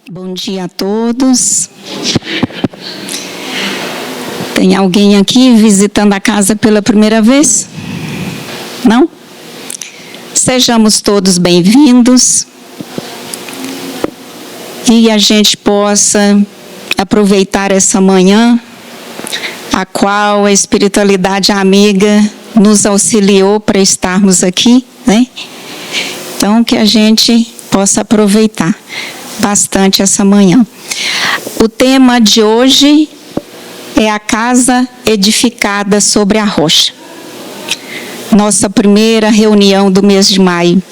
Bom dia a todos. Tem alguém aqui visitando a casa pela primeira vez? Não? Sejamos todos bem-vindos e a gente possa aproveitar essa manhã, a qual a espiritualidade amiga nos auxiliou para estarmos aqui, né? Então, que a gente possa aproveitar bastante essa manhã. O tema de hoje é a casa edificada sobre a rocha. Nossa primeira reunião do mês de maio.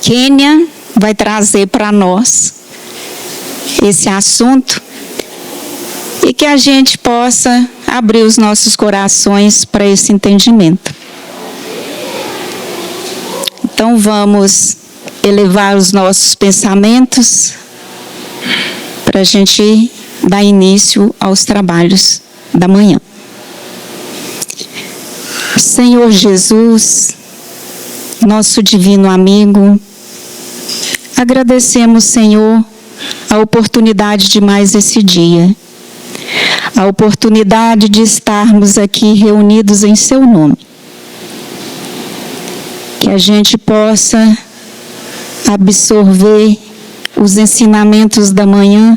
Kênia vai trazer para nós esse assunto e que a gente possa abrir os nossos corações para esse entendimento. Então vamos elevar os nossos pensamentos para a gente dar início aos trabalhos da manhã. Senhor Jesus, nosso divino amigo, agradecemos, Senhor, a oportunidade de mais esse dia, a oportunidade de estarmos aqui reunidos em Seu nome. Que a gente possa absorver os ensinamentos da manhã,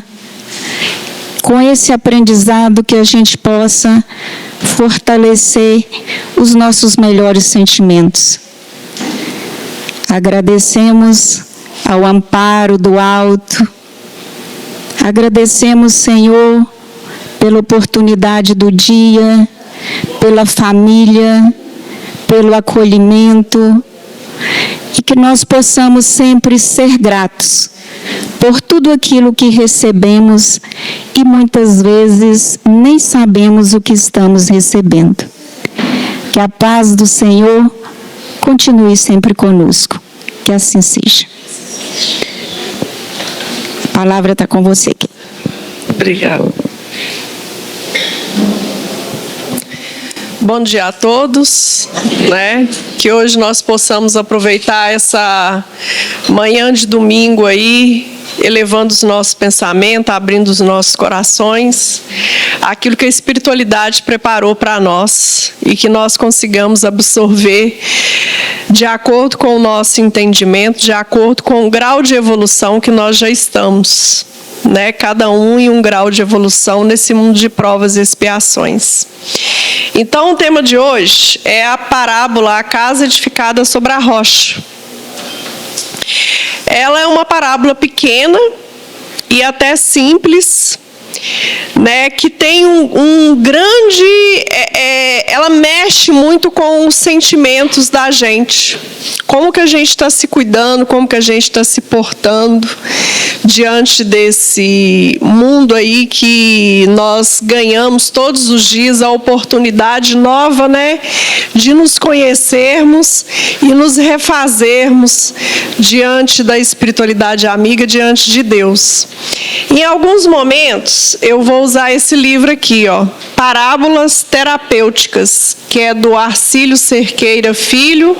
com esse aprendizado que a gente possa fortalecer os nossos melhores sentimentos. Agradecemos ao amparo do alto, agradecemos, Senhor, pela oportunidade do dia, pela família, pelo acolhimento, e que nós possamos sempre ser gratos por tudo aquilo que recebemos e muitas vezes nem sabemos o que estamos recebendo. Que a paz do Senhor continue sempre conosco. Que assim seja. A palavra está com você. Obrigada. Bom dia a todos, né? Que hoje nós possamos aproveitar essa manhã de domingo aí, elevando os nossos pensamentos, abrindo os nossos corações, aquilo que a espiritualidade preparou para nós e que nós consigamos absorver de acordo com o nosso entendimento, de acordo com o grau de evolução que nós já estamos, né? Cada um em um grau de evolução nesse mundo de provas e expiações. Então, o tema de hoje é a parábola, a casa edificada sobre a rocha. Ela é uma parábola pequena e até simples, né, que tem um grande... ela mexe muito com os sentimentos da gente. Como que a gente está se cuidando, como que a gente está se portando diante desse mundo aí que nós ganhamos todos os dias a oportunidade nova, né, de nos conhecermos e nos refazermos diante da espiritualidade amiga, diante de Deus. Em alguns momentos, eu vou usar esse livro aqui, ó, Parábolas Terapêuticas, que é do Arcílio Cerqueira Filho.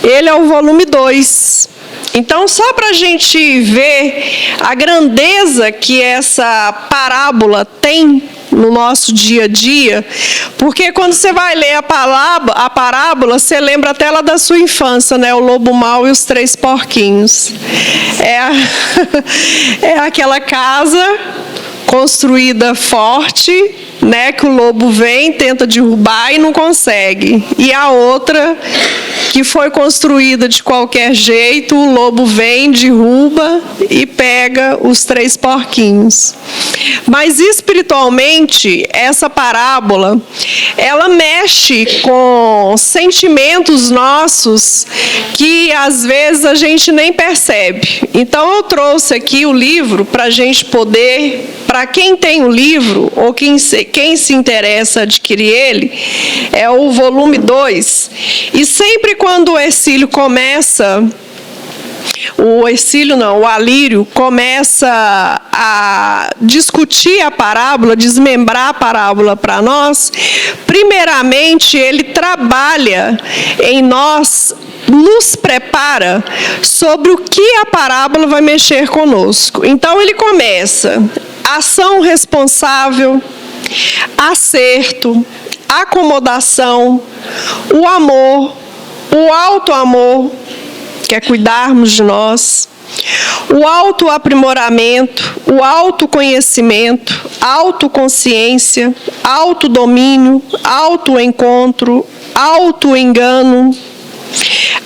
Ele é o volume 2. Então, só para a gente ver a grandeza que essa parábola tem no nosso dia a dia, porque quando você vai ler a parábola, você lembra até lá da sua infância, né? O lobo mau e os 3 porquinhos. É aquela casa construída forte, né, que o lobo vem, tenta derrubar e não consegue. E a outra, que foi construída de qualquer jeito, o lobo vem, derruba e pega os 3 porquinhos. Mas espiritualmente, essa parábola, ela mexe com sentimentos nossos que às vezes a gente nem percebe. Então eu trouxe aqui o livro para a gente poder, para quem tem o livro ou quem se interessa adquirir ele, é o volume 2. E sempre quando o Ercílio começa o Alírio começa a discutir a parábola, desmembrar a parábola para nós, primeiramente ele trabalha em nós, nos prepara sobre o que a parábola vai mexer conosco. Então ele começa: ação responsável, acerto, acomodação, o amor, o auto-amor, que é cuidarmos de nós, o autoaprimoramento, o autoconhecimento, autoconsciência, autodomínio, autoencontro, autoengano,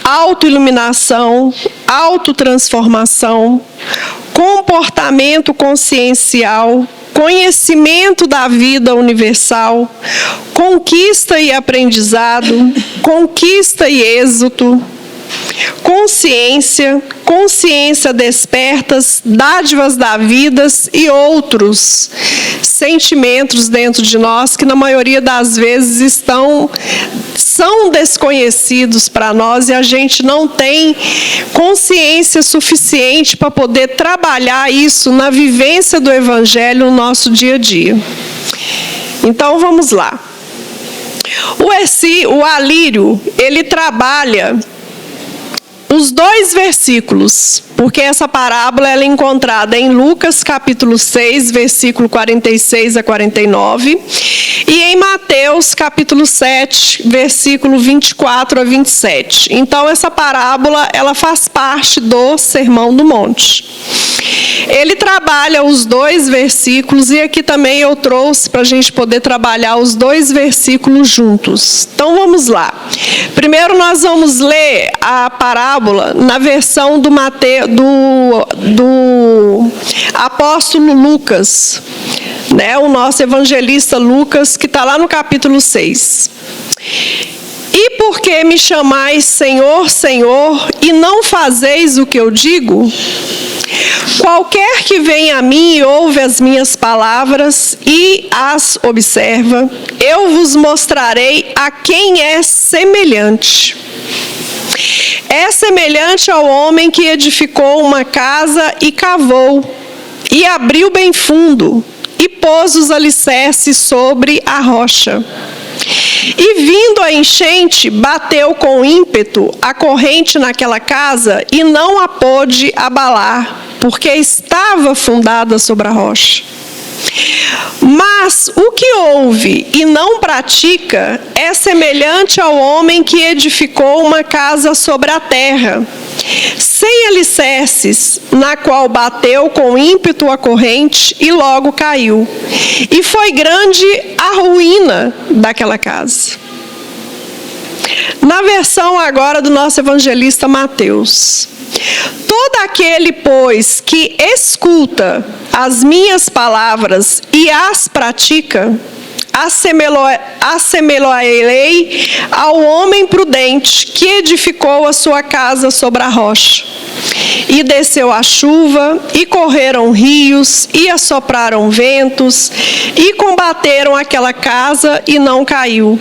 autoiluminação, autotransformação, comportamento consciencial, conhecimento da vida universal, conquista e aprendizado, conquista e êxito, consciência, consciência despertas, dádivas da vida e outros sentimentos dentro de nós que na maioria das vezes são desconhecidos para nós e a gente não tem consciência suficiente para poder trabalhar isso na vivência do Evangelho no nosso dia a dia. Então vamos lá. O Alírio, ele trabalha os 2 versículos, porque essa parábola ela é encontrada em Lucas capítulo 6, versículo 46 a 49, e em Mateus capítulo 7, versículo 24 a 27. Então essa parábola ela faz parte do Sermão do Monte. Ele trabalha os 2 versículos e aqui também eu trouxe para a gente poder trabalhar os 2 versículos juntos. Então vamos lá. Primeiro nós vamos ler a parábola na versão do apóstolo Lucas, né? O nosso evangelista Lucas, que está lá no capítulo 6. E por que me chamais Senhor, Senhor, e não fazeis o que eu digo? Qualquer que vem a mim e ouve as minhas palavras e as observa, eu vos mostrarei a quem é semelhante. É semelhante ao homem que edificou uma casa e cavou, e abriu bem fundo, e pôs os alicerces sobre a rocha. E vindo a enchente, bateu com ímpeto a corrente naquela casa e não a pôde abalar, porque estava fundada sobre a rocha. Mas o que ouve e não pratica é semelhante ao homem que edificou uma casa sobre a terra, sem alicerces, na qual bateu com ímpeto a corrente e logo caiu. E foi grande a ruína daquela casa. Na versão agora do nosso evangelista Mateus: todo aquele, pois, que escuta as minhas palavras e as pratica, assemelhá-lo-ei ao homem prudente que edificou a sua casa sobre a rocha. E desceu a chuva, e correram rios, e assopraram ventos, e combateram aquela casa, e não caiu,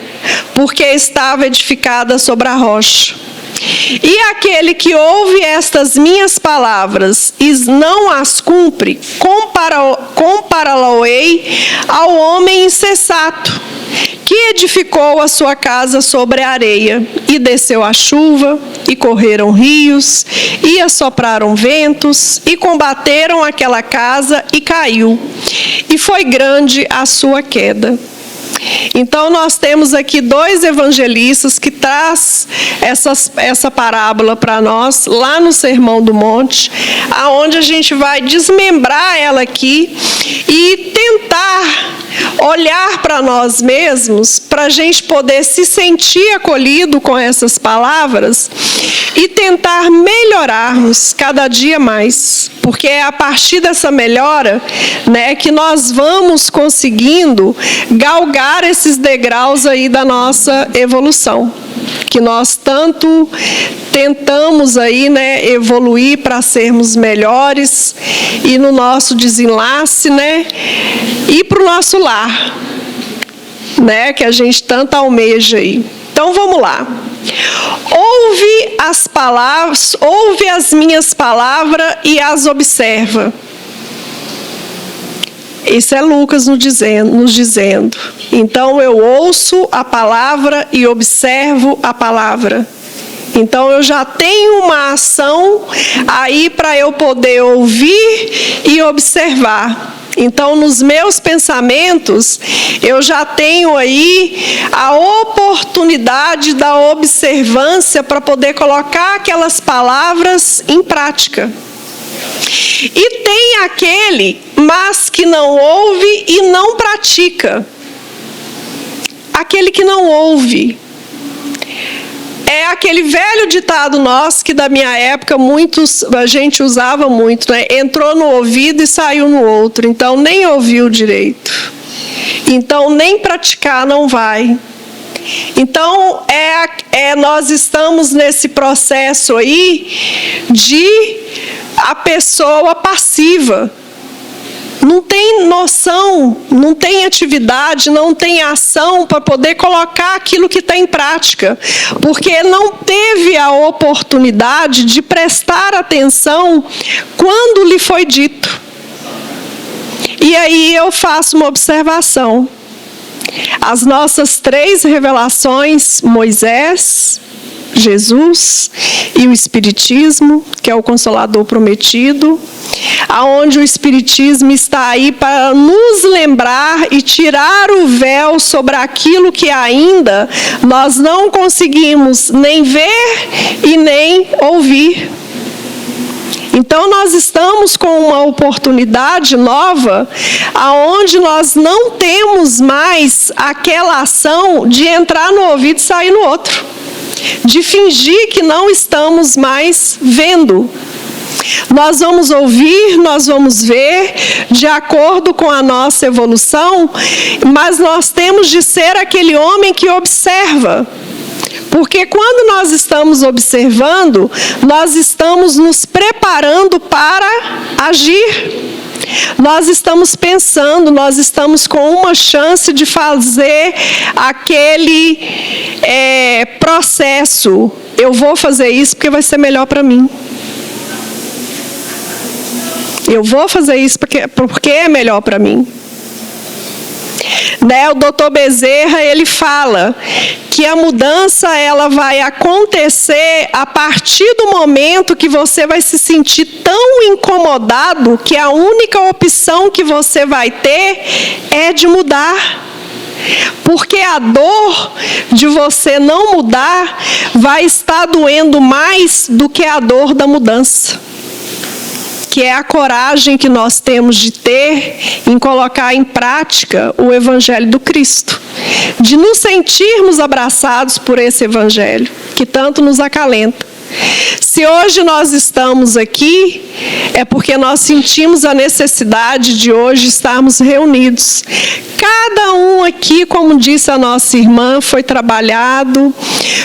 porque estava edificada sobre a rocha. E aquele que ouve estas minhas palavras e não as cumpre, compará-lo-ei ao homem insensato, que edificou a sua casa sobre a areia, e desceu a chuva, e correram rios, e assopraram ventos, e combateram aquela casa, e caiu, e foi grande a sua queda. Então nós temos aqui 2 evangelistas que traz essa parábola para nós, lá no Sermão do Monte, aonde a gente vai desmembrar ela aqui e tentar olhar para nós mesmos, para a gente poder se sentir acolhido com essas palavras e tentar melhorarmos cada dia mais, porque é a partir dessa melhora, né, que nós vamos conseguindo galgar esses degraus aí da nossa evolução, que nós tanto tentamos aí, né, evoluir para sermos melhores e no nosso desenlace, né, ir para o nosso lar, né, que a gente tanto almeja aí. Então vamos lá. ouve as minhas palavras e as observa. Isso é Lucas nos dizendo. Então eu ouço a palavra e observo a palavra. Então eu já tenho uma ação aí para eu poder ouvir e observar. Então nos meus pensamentos eu já tenho aí a oportunidade da observância para poder colocar aquelas palavras em prática. E tem aquele, mas que não ouve e não pratica. Aquele que não ouve. É aquele velho ditado nosso que da minha época a gente usava muito, né? Entrou no ouvido e saiu no outro, então nem ouviu direito. Então nem praticar não vai. Então nós estamos nesse processo aí de a pessoa passiva. Não tem noção, não tem atividade, não tem ação para poder colocar aquilo que está em prática. Porque não teve a oportunidade de prestar atenção quando lhe foi dito. E aí eu faço uma observação. As nossas 3 revelações, Moisés, Jesus e o Espiritismo, que é o Consolador prometido, aonde o Espiritismo está aí para nos lembrar e tirar o véu sobre aquilo que ainda nós não conseguimos nem ver e nem ouvir. Então nós estamos com uma oportunidade nova, aonde nós não temos mais aquela ação de entrar no ouvido e sair no outro, de fingir que não estamos mais vendo. Nós vamos ouvir, nós vamos ver, de acordo com a nossa evolução, mas nós temos de ser aquele homem que observa. Porque quando nós estamos observando, nós estamos nos preparando para agir. Nós estamos pensando, nós estamos com uma chance de fazer aquele processo. Eu vou fazer isso porque vai ser melhor para mim. Eu vou fazer isso porque é melhor para mim. Né? O Dr. Bezerra, ele fala que a mudança ela vai acontecer a partir do momento que você vai se sentir tão incomodado que a única opção que você vai ter é de mudar. Porque a dor de você não mudar vai estar doendo mais do que a dor da mudança. Que é a coragem que nós temos de ter em colocar em prática o Evangelho do Cristo. De nos sentirmos abraçados por esse Evangelho, que tanto nos acalenta. Se hoje nós estamos aqui, é porque nós sentimos a necessidade de hoje estarmos reunidos. Cada um aqui, como disse a nossa irmã, foi trabalhado,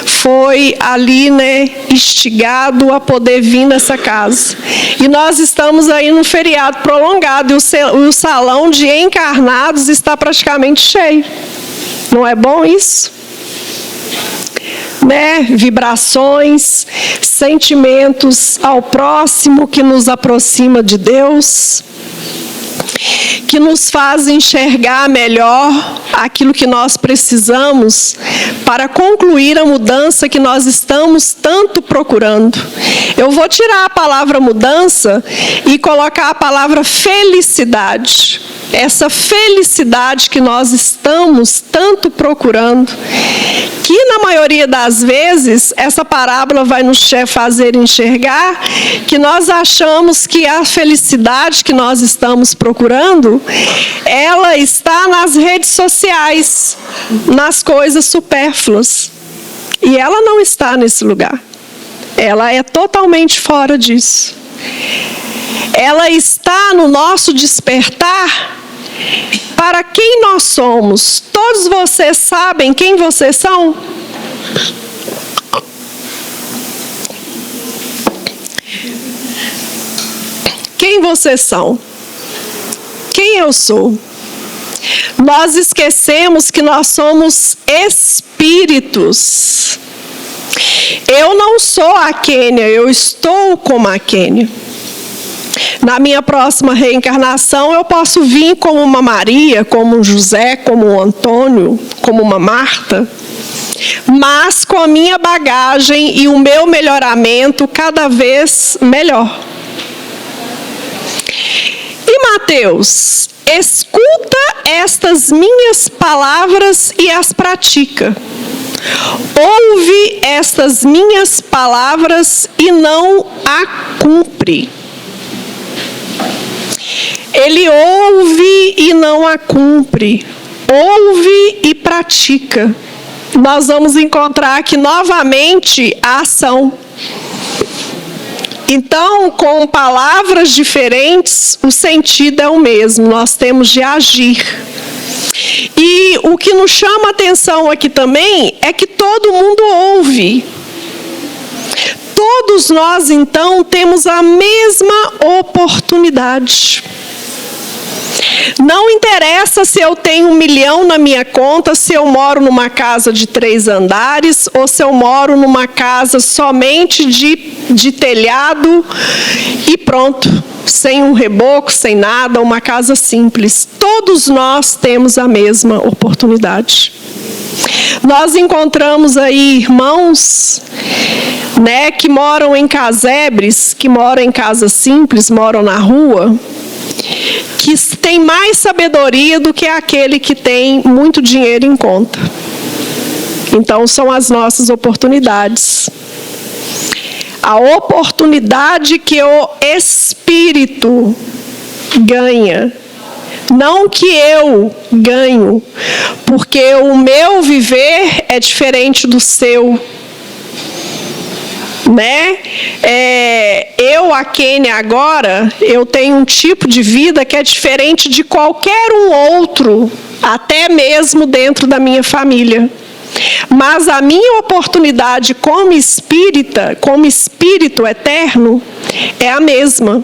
foi ali, né, instigado a poder vir nessa casa. E nós estamos aí num feriado prolongado e o salão de encarnados está praticamente cheio. Não é bom isso? Né? Vibrações, sentimentos ao próximo que nos aproxima de Deus, que nos faz enxergar melhor aquilo que nós precisamos para concluir a mudança que nós estamos tanto procurando. Eu vou tirar a palavra mudança e colocar a palavra felicidade. Essa felicidade que nós estamos tanto procurando, que na maioria das vezes essa parábola vai nos fazer enxergar que nós achamos que a felicidade que nós estamos procurando, ela está nas redes sociais, nas coisas supérfluas. E ela não está nesse lugar. Ela é totalmente fora disso. Ela está no nosso despertar para quem nós somos. Todos vocês sabem quem vocês são? Quem vocês são? Quem eu sou? Nós esquecemos que nós somos espíritos. Eu não sou a Quênia, eu estou como a Quênia. Na minha próxima reencarnação, eu posso vir como uma Maria, como um José, como um Antônio, como uma Marta, mas com a minha bagagem e o meu melhoramento cada vez melhor. E Mateus, escuta estas minhas palavras e as pratica. Ouve estas minhas palavras e não a cumpre. Ele ouve e não a cumpre. Ouve e pratica. Nós vamos encontrar aqui novamente a ação. Então, com palavras diferentes, o sentido é o mesmo. Nós temos de agir. E o que nos chama a atenção aqui também é que todo mundo ouve. Todos nós, então, temos a mesma oportunidade. Não interessa se eu tenho 1 milhão na minha conta, se eu moro numa casa de 3 andares, ou se eu moro numa casa somente de telhado e pronto, sem um reboco, sem nada, uma casa simples. Todos nós temos a mesma oportunidade. Nós encontramos aí irmãos, né, que moram em casebres, que moram em casas simples, moram na rua, que tem mais sabedoria do que aquele que tem muito dinheiro em conta. Então, são as nossas oportunidades. A oportunidade que o Espírito ganha, não que eu ganho, porque o meu viver é diferente do seu. Né? Eu, a Quênia, agora, eu tenho um tipo de vida que é diferente de qualquer um outro, até mesmo dentro da minha família. Mas a minha oportunidade como espírita, como espírito eterno, é a mesma.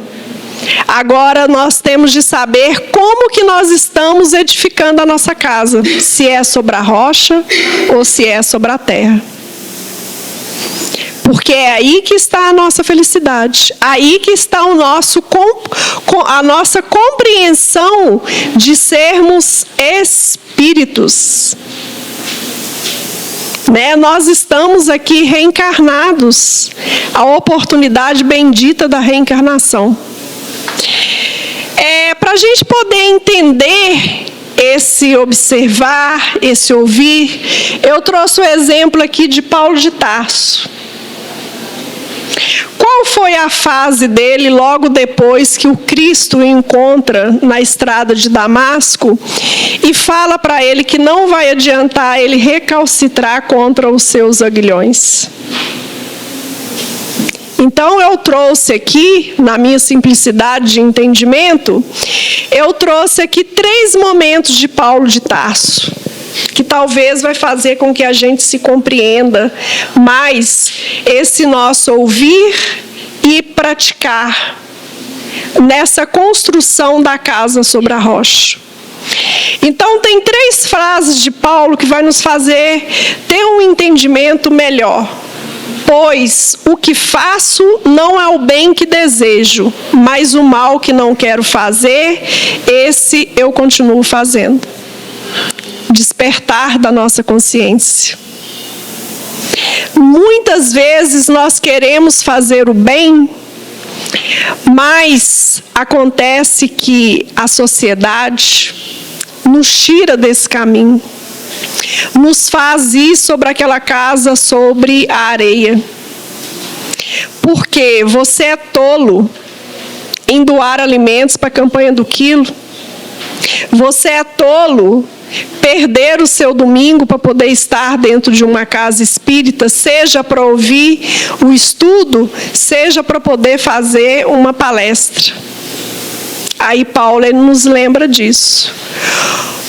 Agora nós temos de saber como que nós estamos edificando a nossa casa, se é sobre a rocha ou se é sobre a terra. Porque é aí que está a nossa felicidade, aí que está a nossa compreensão de sermos espíritos. Né? Nós estamos aqui reencarnados, a oportunidade bendita da reencarnação. Para a gente poder entender esse observar, esse ouvir, eu trouxe o exemplo aqui de Paulo de Tarso. Qual foi a fase dele logo depois que o Cristo o encontra na estrada de Damasco e fala para ele que não vai adiantar ele recalcitrar contra os seus aguilhões? Então eu trouxe aqui, na minha simplicidade de entendimento, eu trouxe aqui 3 momentos de Paulo de Tarso, que talvez vai fazer com que a gente se compreenda mais esse nosso ouvir e praticar nessa construção da casa sobre a rocha. Então, tem 3 frases de Paulo que vai nos fazer ter um entendimento melhor. Pois o que faço não é o bem que desejo, mas o mal que não quero fazer, esse eu continuo fazendo. Despertar da nossa consciência. Muitas vezes nós queremos fazer o bem, mas acontece que a sociedade nos tira desse caminho, nos faz ir sobre aquela casa, sobre a areia. Porque você é tolo em doar alimentos para a campanha do quilo. Você é tolo perder o seu domingo para poder estar dentro de uma casa espírita, seja para ouvir o estudo, seja para poder fazer uma palestra. Aí Paulo ele nos lembra disso.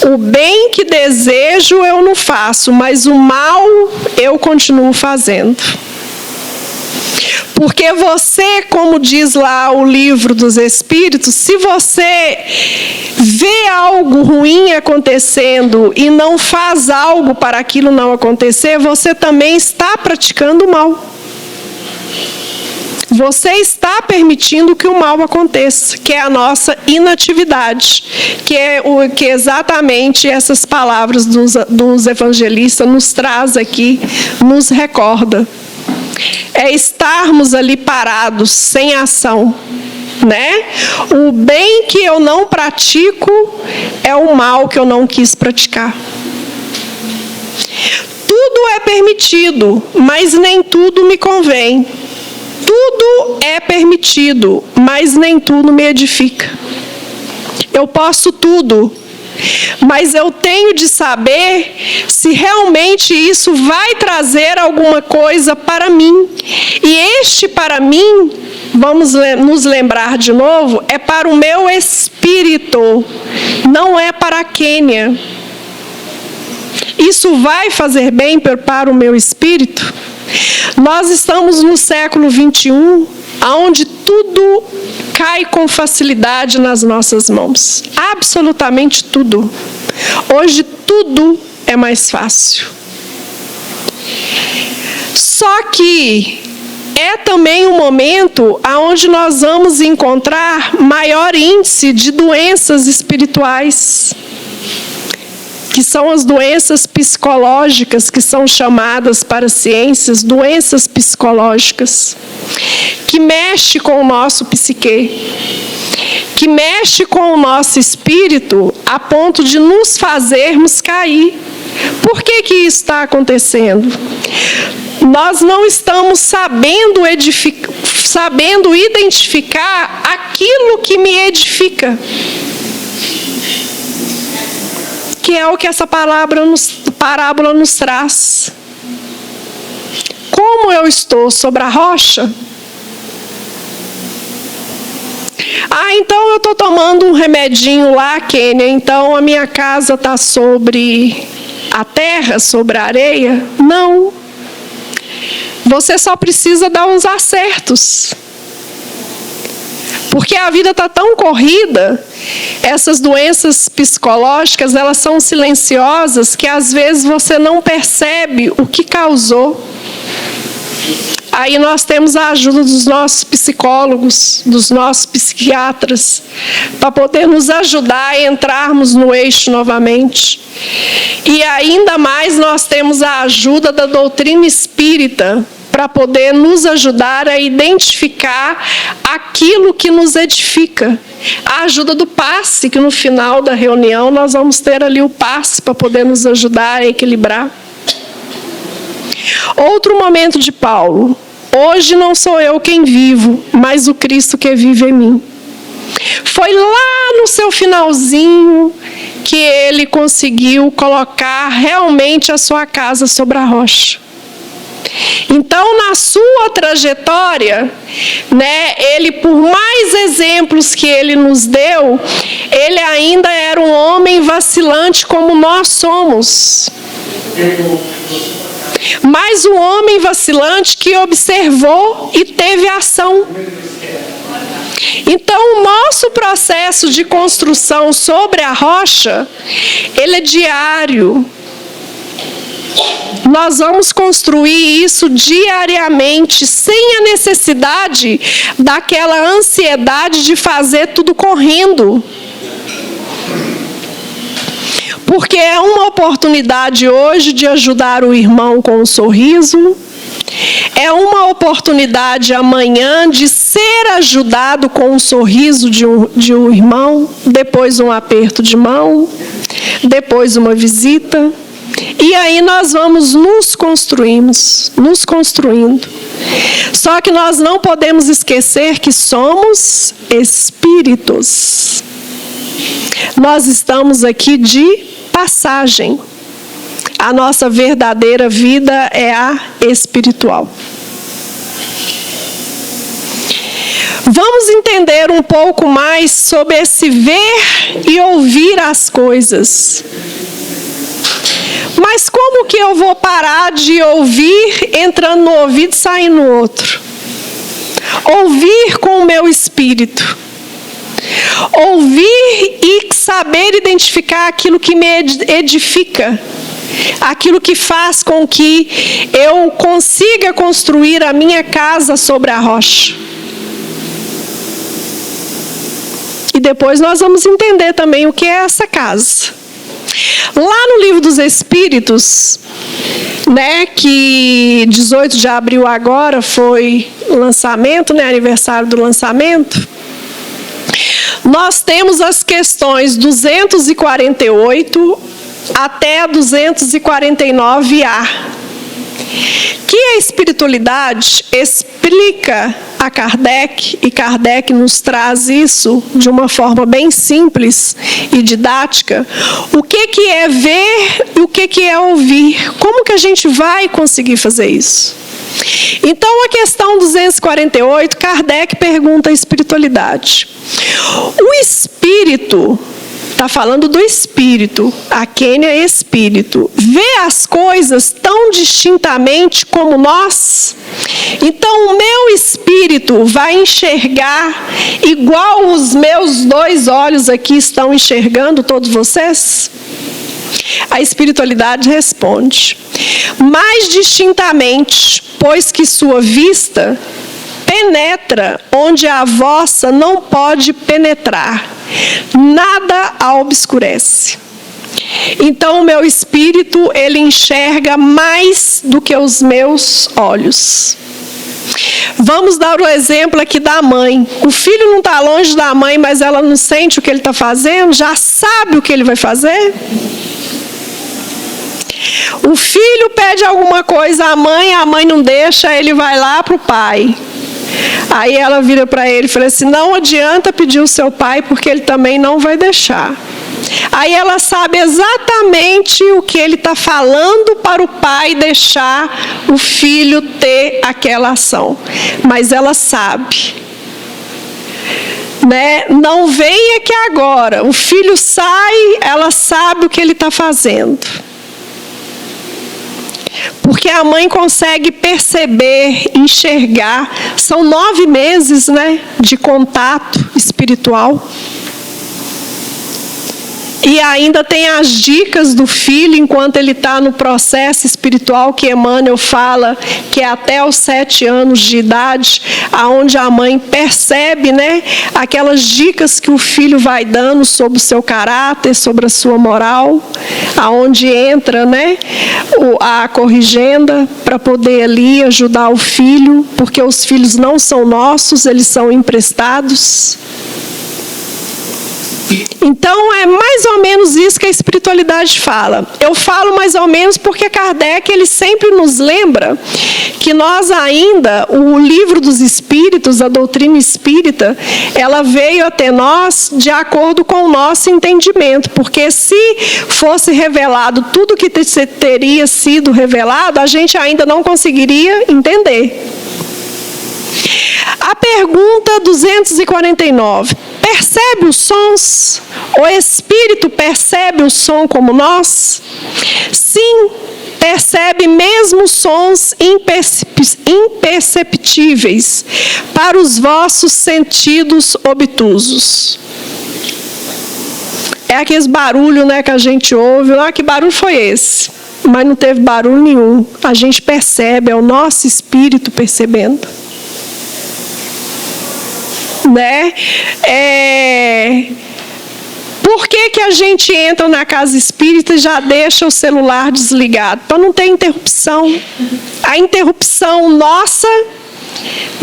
O bem que desejo eu não faço, mas o mal eu continuo fazendo. Porque você, como diz lá o livro dos Espíritos, se você vê algo ruim acontecendo e não faz algo para aquilo não acontecer, você também está praticando o mal. Você está permitindo que o mal aconteça, que é a nossa inatividade, que é exatamente essas palavras dos evangelistas nos traz aqui, nos recorda. É estarmos ali parados, sem ação, né? O bem que eu não pratico é o mal que eu não quis praticar. Tudo é permitido, mas nem tudo me convém. Tudo é permitido, mas nem tudo me edifica. Eu posso tudo, mas eu tenho de saber se realmente isso vai trazer alguma coisa para mim. E este para mim, vamos nos lembrar de novo, é para o meu espírito, não é para a Quênia. Isso vai fazer bem para o meu espírito? Nós estamos no século 21, onde tudo cai com facilidade nas nossas mãos. Absolutamente tudo. Hoje tudo é mais fácil. Só que é também um momento onde nós vamos encontrar maior índice de doenças espirituais, que são as doenças psicológicas, que são chamadas para ciências, doenças psicológicas, que mexe com o nosso psique, que mexe com o nosso espírito, a ponto de nos fazermos cair. Por que isso está acontecendo? Nós não estamos sabendo identificar aquilo que me edifica, que é o que essa parábola nos traz. Como eu estou sobre a rocha? Então eu estou tomando um remedinho lá, Quênia, então a minha casa está sobre a terra, sobre a areia? Não. Você só precisa dar uns acertos. Porque a vida está tão corrida, essas doenças psicológicas, elas são silenciosas, que às vezes você não percebe o que causou. Aí nós temos a ajuda dos nossos psicólogos, dos nossos psiquiatras, para poder nos ajudar a entrarmos no eixo novamente. E ainda mais nós temos a ajuda da doutrina espírita, para poder nos ajudar a identificar aquilo que nos edifica. A ajuda do passe, que no final da reunião nós vamos ter ali o passe para poder nos ajudar a equilibrar. Outro momento de Paulo. Hoje não sou eu quem vivo, mas o Cristo que vive em mim. Foi lá no seu finalzinho que ele conseguiu colocar realmente a sua casa sobre a rocha. Então, na sua trajetória, né, ele, por mais exemplos que ele nos deu, ele ainda era um homem vacilante como nós somos. Mas um homem vacilante que observou e teve ação. Então, o nosso processo de construção sobre a rocha, ele é diário. Nós vamos construir isso diariamente, sem a necessidade daquela ansiedade de fazer tudo correndo. Porque é uma oportunidade hoje de ajudar o irmão com um sorriso. É uma oportunidade amanhã de ser ajudado com um sorriso de um irmão, depois um aperto de mão, depois uma visita. E aí nós vamos nos construindo. Só que nós não podemos esquecer que somos espíritos. Nós estamos aqui de passagem. A nossa verdadeira vida é a espiritual. Vamos entender um pouco mais sobre esse ver e ouvir as coisas. Mas como que eu vou parar de ouvir entrando no ouvido e saindo no outro? Ouvir com o meu espírito. Ouvir e saber identificar aquilo que me edifica. Aquilo que faz com que eu consiga construir a minha casa sobre a rocha. E depois nós vamos entender também o que é essa casa. Lá no Livro dos Espíritos, né, que 18 de abril agora foi o lançamento, né, aniversário do lançamento, nós temos as questões 248 até a 249A, que a espiritualidade explica a Kardec, e Kardec nos traz isso de uma forma bem simples e didática, o que é ver e o que é ouvir. Como que a gente vai conseguir fazer isso? Então, a questão 248, Kardec pergunta à espiritualidade. O espírito, está falando do espírito, a Kênia é espírito, vê as coisas tão distintamente como nós? Então, o meu espírito vai enxergar igual os meus 2 olhos aqui estão enxergando, todos vocês? A espiritualidade responde: mais distintamente, pois que sua vista penetra onde a vossa não pode penetrar, nada a obscurece. Então, o meu espírito, ele enxerga mais do que os meus olhos. Vamos dar o exemplo aqui da mãe. O filho não está longe da mãe, mas ela não sente o que ele está fazendo, já sabe o que ele vai fazer. O filho pede alguma coisa à mãe, a mãe não deixa, ele vai lá para o pai. Aí ela vira para ele e fala assim: não adianta pedir o seu pai, porque ele também não vai deixar. Aí ela sabe exatamente o que ele está falando para o pai deixar o filho ter aquela ação. Mas ela sabe. Né? Não venha que agora. O filho sai, ela sabe o que ele está fazendo. Porque a mãe consegue perceber, enxergar. São 9 meses, né, de contato espiritual. E ainda tem as dicas do filho enquanto ele está no processo espiritual, que Emmanuel fala que é até os 7 anos de idade, aonde a mãe percebe, né, aquelas dicas que o filho vai dando sobre o seu caráter, sobre a sua moral, aonde entra, né, a corrigenda para poder ali ajudar o filho, porque os filhos não são nossos, eles são emprestados. Então, é mais ou menos isso que a espiritualidade fala. Eu falo mais ou menos porque Kardec, ele sempre nos lembra que nós ainda, o livro dos Espíritos, a doutrina espírita, ela veio até nós de acordo com o nosso entendimento. Porque se fosse revelado tudo que teria sido revelado, a gente ainda não conseguiria entender. A pergunta 249. Percebe os sons? O espírito percebe o som como nós? Sim, percebe mesmo sons imperceptíveis para os vossos sentidos obtusos. É aqueles barulhos, né, que a gente ouve. Ah, que barulho foi esse? Mas não teve barulho nenhum. A gente percebe, é o nosso espírito percebendo. Né? Por que a gente entra na casa espírita e já deixa o celular desligado? Para não ter interrupção. A interrupção nossa,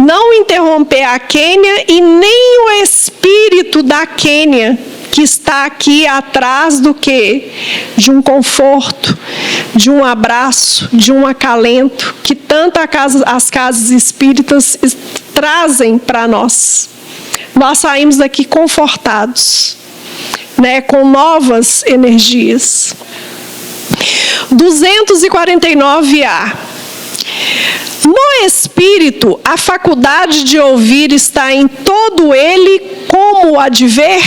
não interromper a Kênia e nem o espírito da Kênia, que está aqui atrás do quê? De um conforto, de um abraço, de um acalento, que tanto as casas espíritas trazem para nós. Nós saímos daqui confortados, né, com novas energias. 249A. No espírito, a faculdade de ouvir está em todo ele, como a de ver?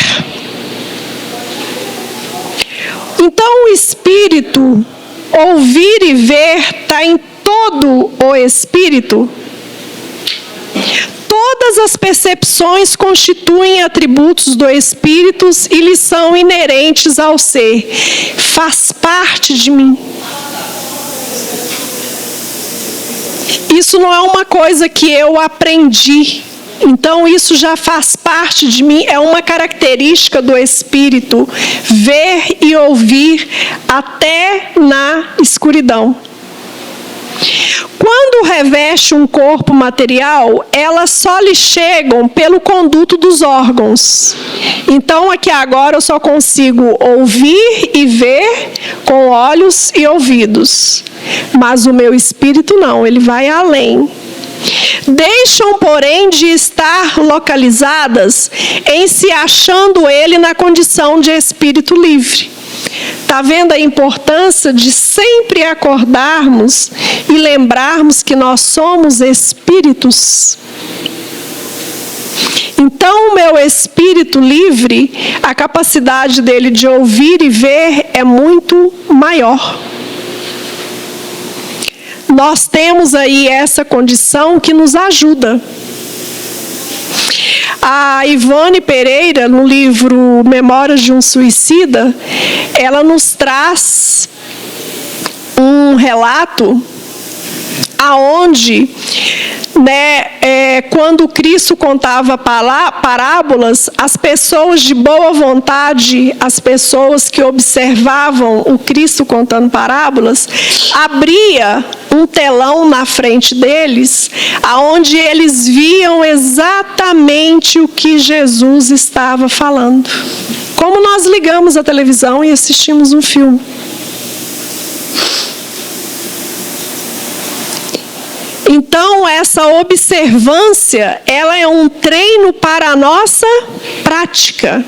Então, o espírito, ouvir e ver, está em todo o espírito? Todas Todas as percepções constituem atributos do espírito e lhes são inerentes ao ser. Faz parte de mim. Isso não é uma coisa que eu aprendi. Então, isso já faz parte de mim, é uma característica do espírito, ver e ouvir até na escuridão. Quando reveste um corpo material, elas só lhe chegam pelo conduto dos órgãos. Então, aqui agora eu só consigo ouvir e ver com olhos e ouvidos. Mas o meu espírito não, ele vai além. Deixam, porém, de estar localizadas em se achando ele na condição de espírito livre. Está vendo a importância de sempre acordarmos e lembrarmos que nós somos espíritos? Então, o meu espírito livre, a capacidade dele de ouvir e ver é muito maior. Nós temos aí essa condição que nos ajuda. A Ivone Pereira, no livro Memórias de um Suicida, ela nos traz um relato aonde, quando Cristo contava parábolas, as pessoas de boa vontade, as pessoas que observavam o Cristo contando parábolas, abria um telão na frente deles, aonde eles viam exatamente o que Jesus estava falando. Como nós ligamos a televisão e assistimos um filme. Então, essa observância, ela é um treino para a nossa prática,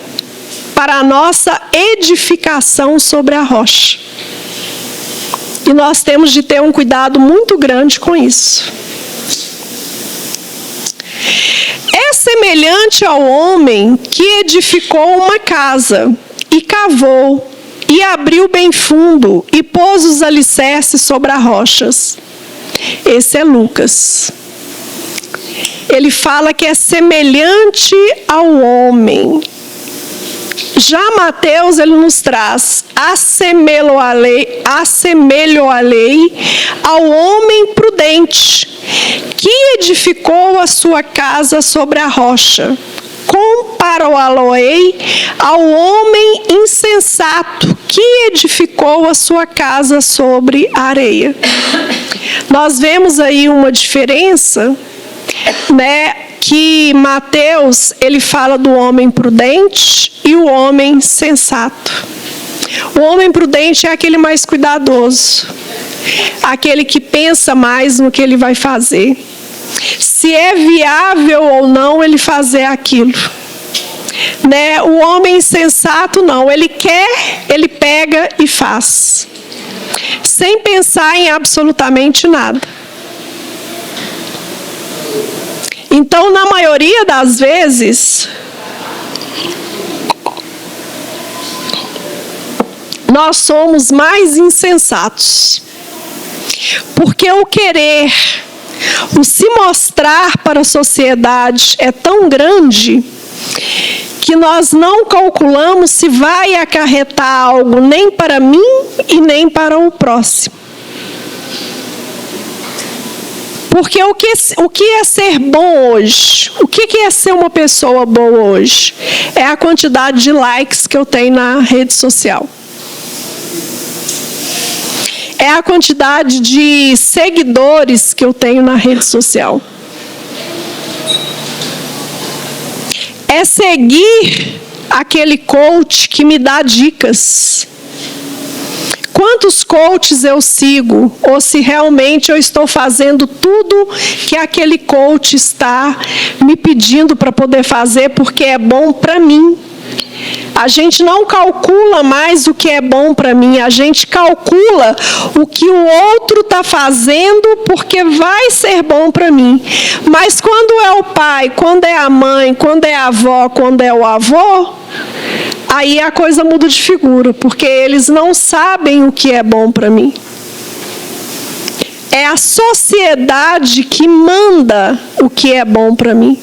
para a nossa edificação sobre a rocha. E nós temos de ter um cuidado muito grande com isso. É semelhante ao homem que edificou uma casa e cavou, e abriu bem fundo, e pôs os alicerces sobre as rochas. Esse é Lucas. Ele fala que é semelhante ao homem. Já Mateus, ele nos traz, assemelho a lei ao homem prudente, que edificou a sua casa sobre a rocha. Comparou-a-lo-ei ao homem insensato, que edificou a sua casa sobre a areia. Nós vemos aí uma diferença, que Mateus, ele fala do homem prudente e o homem sensato. O homem prudente é aquele mais cuidadoso, aquele que pensa mais no que ele vai fazer. Se é viável ou não ele fazer aquilo. O homem insensato não, ele quer, ele pega e faz, sem pensar em absolutamente nada. Então, na maioria das vezes, nós somos mais insensatos, porque o querer, o se mostrar para a sociedade é tão grande que nós não calculamos se vai acarretar algo nem para mim e nem para o próximo. Porque o que é ser bom hoje? O que é ser uma pessoa boa hoje? É a quantidade de likes que eu tenho na rede social. É a quantidade de seguidores que eu tenho na rede social. É seguir aquele coach que me dá dicas. Quantos coaches eu sigo? Ou se realmente eu estou fazendo tudo que aquele coach está me pedindo para poder fazer porque é bom para mim. A gente não calcula mais o que é bom para mim, a gente calcula o que o outro está fazendo porque vai ser bom para mim. Mas quando é o pai, quando é a mãe, quando é a avó, quando é o avô, aí a coisa muda de figura, porque eles não sabem o que é bom para mim. É a sociedade que manda o que é bom para mim.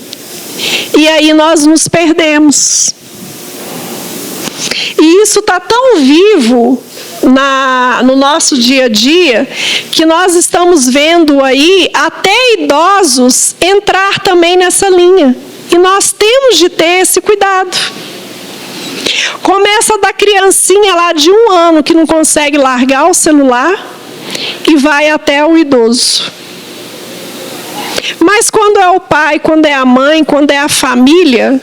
E aí nós nos perdemos. E isso está tão vivo no nosso dia a dia, que nós estamos vendo aí até idosos entrar também nessa linha. E nós temos de ter esse cuidado. Começa da criancinha lá de 1 ano que não consegue largar o celular e vai até o idoso. Mas quando é o pai, quando é a mãe, quando é a família,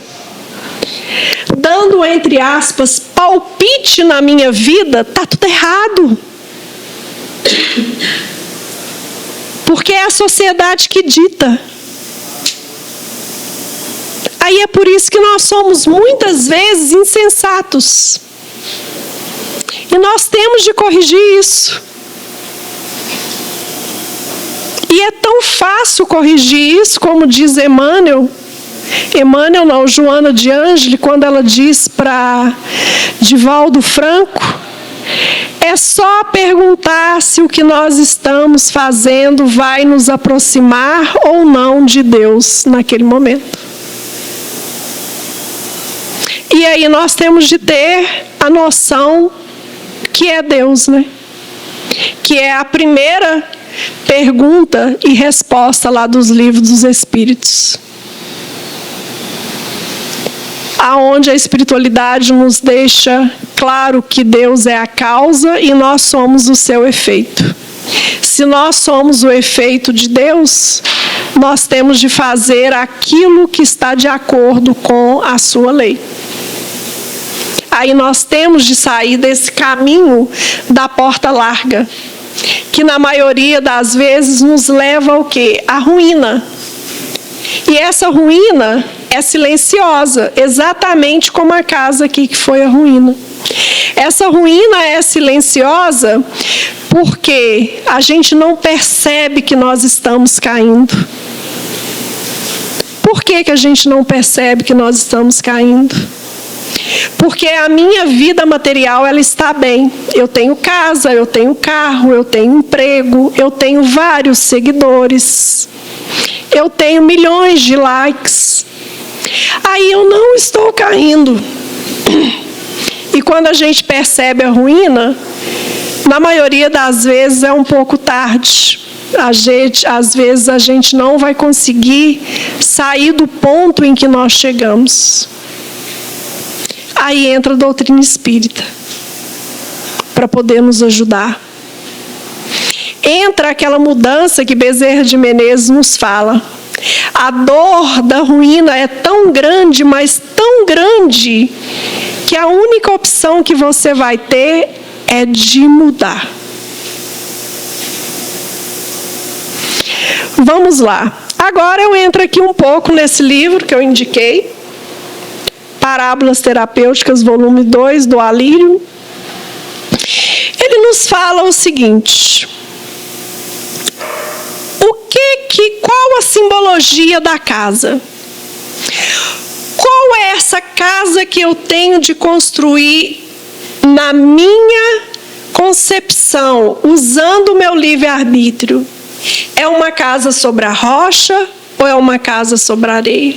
dando, entre aspas, palpite na minha vida, está tudo errado. Porque é a sociedade que dita. Aí é por isso que nós somos muitas vezes insensatos. E nós temos de corrigir isso. E é tão fácil corrigir isso, como diz Emmanuel não, Joana de Ângeli, quando ela diz para Divaldo Franco, é só perguntar se o que nós estamos fazendo vai nos aproximar ou não de Deus naquele momento. E aí nós temos de ter a noção que é Deus, né? Que é a primeira pergunta e resposta lá dos livros dos Espíritos. Aonde a espiritualidade nos deixa claro que Deus é a causa e nós somos o seu efeito. Se nós somos o efeito de Deus, nós temos de fazer aquilo que está de acordo com a sua lei. Aí nós temos de sair desse caminho da porta larga, que na maioria das vezes nos leva ao quê? À ruína. E essa ruína é silenciosa, exatamente como a casa aqui que foi a ruína. Essa ruína é silenciosa porque a gente não percebe que nós estamos caindo. Por que a gente não percebe que nós estamos caindo? Porque a minha vida material, ela está bem. Eu tenho casa, eu tenho carro, eu tenho emprego, eu tenho vários seguidores, eu tenho milhões de likes. Aí eu não estou caindo. E quando a gente percebe a ruína, na maioria das vezes é um pouco tarde. Às vezes a gente não vai conseguir sair do ponto em que nós chegamos. Aí entra a doutrina espírita, para poder nos ajudar. Entra aquela mudança que Bezerra de Menezes nos fala. A dor da ruína é tão grande, mas tão grande, que a única opção que você vai ter é de mudar. Vamos lá. Agora eu entro aqui um pouco nesse livro que eu indiquei, Parábolas Terapêuticas, volume 2, do Alírio. Ele nos fala o seguinte: qual a simbologia da casa? Qual é essa casa que eu tenho de construir na minha concepção, usando o meu livre-arbítrio? É uma casa sobre a rocha ou é uma casa sobre a areia?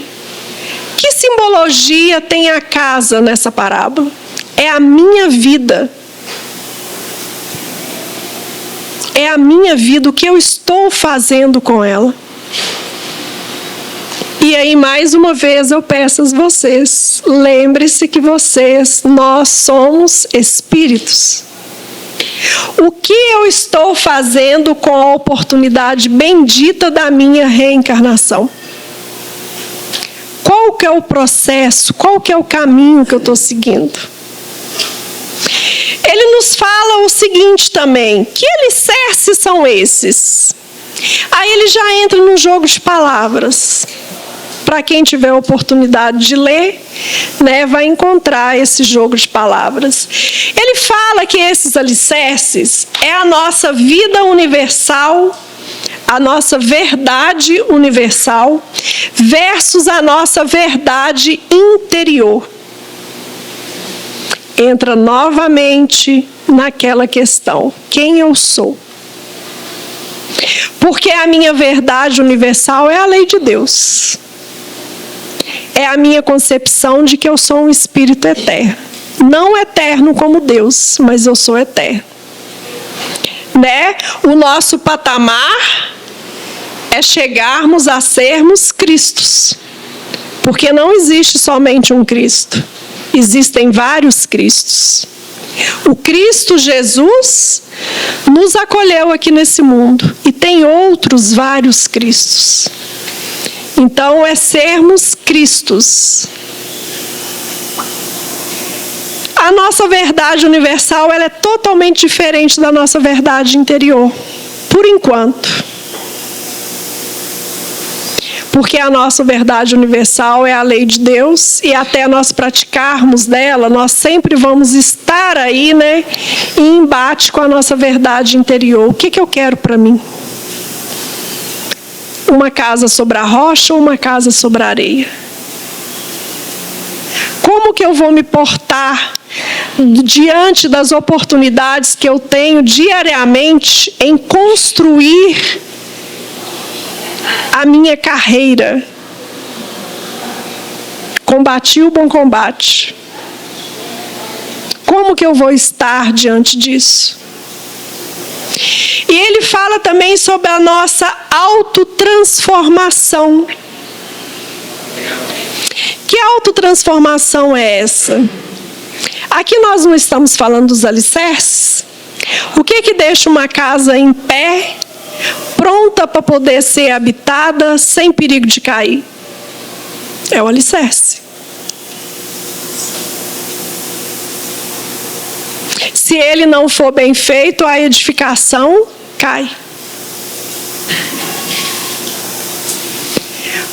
Que simbologia tem a casa nessa parábola? É a minha vida. É a minha vida, o que eu estou fazendo com ela. E aí, mais uma vez, eu peço a vocês, lembre-se que nós somos espíritos. O que eu estou fazendo com a oportunidade bendita da minha reencarnação? Qual que é o processo, qual que é o caminho que eu estou seguindo? Ele nos fala o seguinte também: que alicerces são esses? Aí ele já entra num jogo de palavras. Para quem tiver a oportunidade de ler, né, vai encontrar esse jogo de palavras. Ele fala que esses alicerces é a nossa vida universal, a nossa verdade universal, versus a nossa verdade interior. Entra novamente naquela questão: quem eu sou? Porque a minha verdade universal é a lei de Deus. é a minha concepção de que eu sou um espírito eterno. Não eterno como Deus, mas eu sou eterno. Né? O nosso patamar é chegarmos a sermos Cristos. Porque não existe somente um Cristo. Existem vários Cristos. O Cristo Jesus nos acolheu aqui nesse mundo. E tem outros vários Cristos. Então é sermos Cristos. A nossa verdade universal ela é totalmente diferente da nossa verdade interior. Por enquanto. Porque a nossa verdade universal é a lei de Deus e até nós praticarmos dela, nós sempre vamos estar aí, né, em embate com a nossa verdade interior. O que eu quero para mim? Uma casa sobre a rocha ou uma casa sobre a areia? Como que eu vou me portar diante das oportunidades que eu tenho diariamente em construir a minha carreira? Combati o bom combate. Como que eu vou estar diante disso? E ele fala também sobre a nossa autotransformação. Que autotransformação é essa? Aqui nós não estamos falando dos alicerces. O que deixa uma casa em pé, pronta para poder ser habitada, sem perigo de cair? É o alicerce. Se ele não for bem feito, a edificação cai.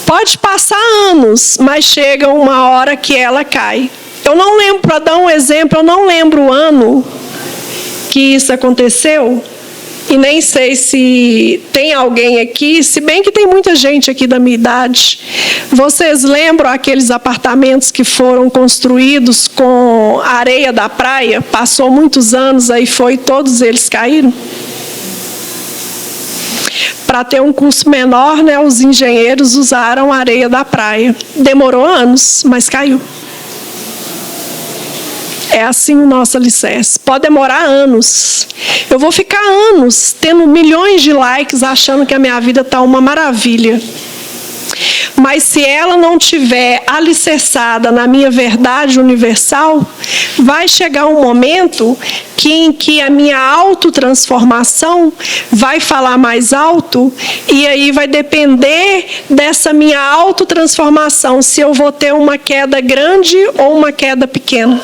Pode passar anos, mas chega uma hora que ela cai. Eu não lembro, para dar um exemplo, eu não lembro o ano que isso aconteceu. E nem sei se tem alguém aqui, se bem que tem muita gente aqui da minha idade. Vocês lembram aqueles apartamentos que foram construídos com areia da praia? Passou muitos anos, aí todos eles caíram? Para ter um custo menor, né, os engenheiros usaram areia da praia. Demorou anos, mas caiu. É assim o nosso alicerce. Pode demorar anos. Eu vou ficar anos tendo milhões de likes achando que a minha vida está uma maravilha. Mas se ela não tiver alicerçada na minha verdade universal, vai chegar um momento em que a minha autotransformação vai falar mais alto, e aí vai depender dessa minha autotransformação, se eu vou ter uma queda grande ou uma queda pequena.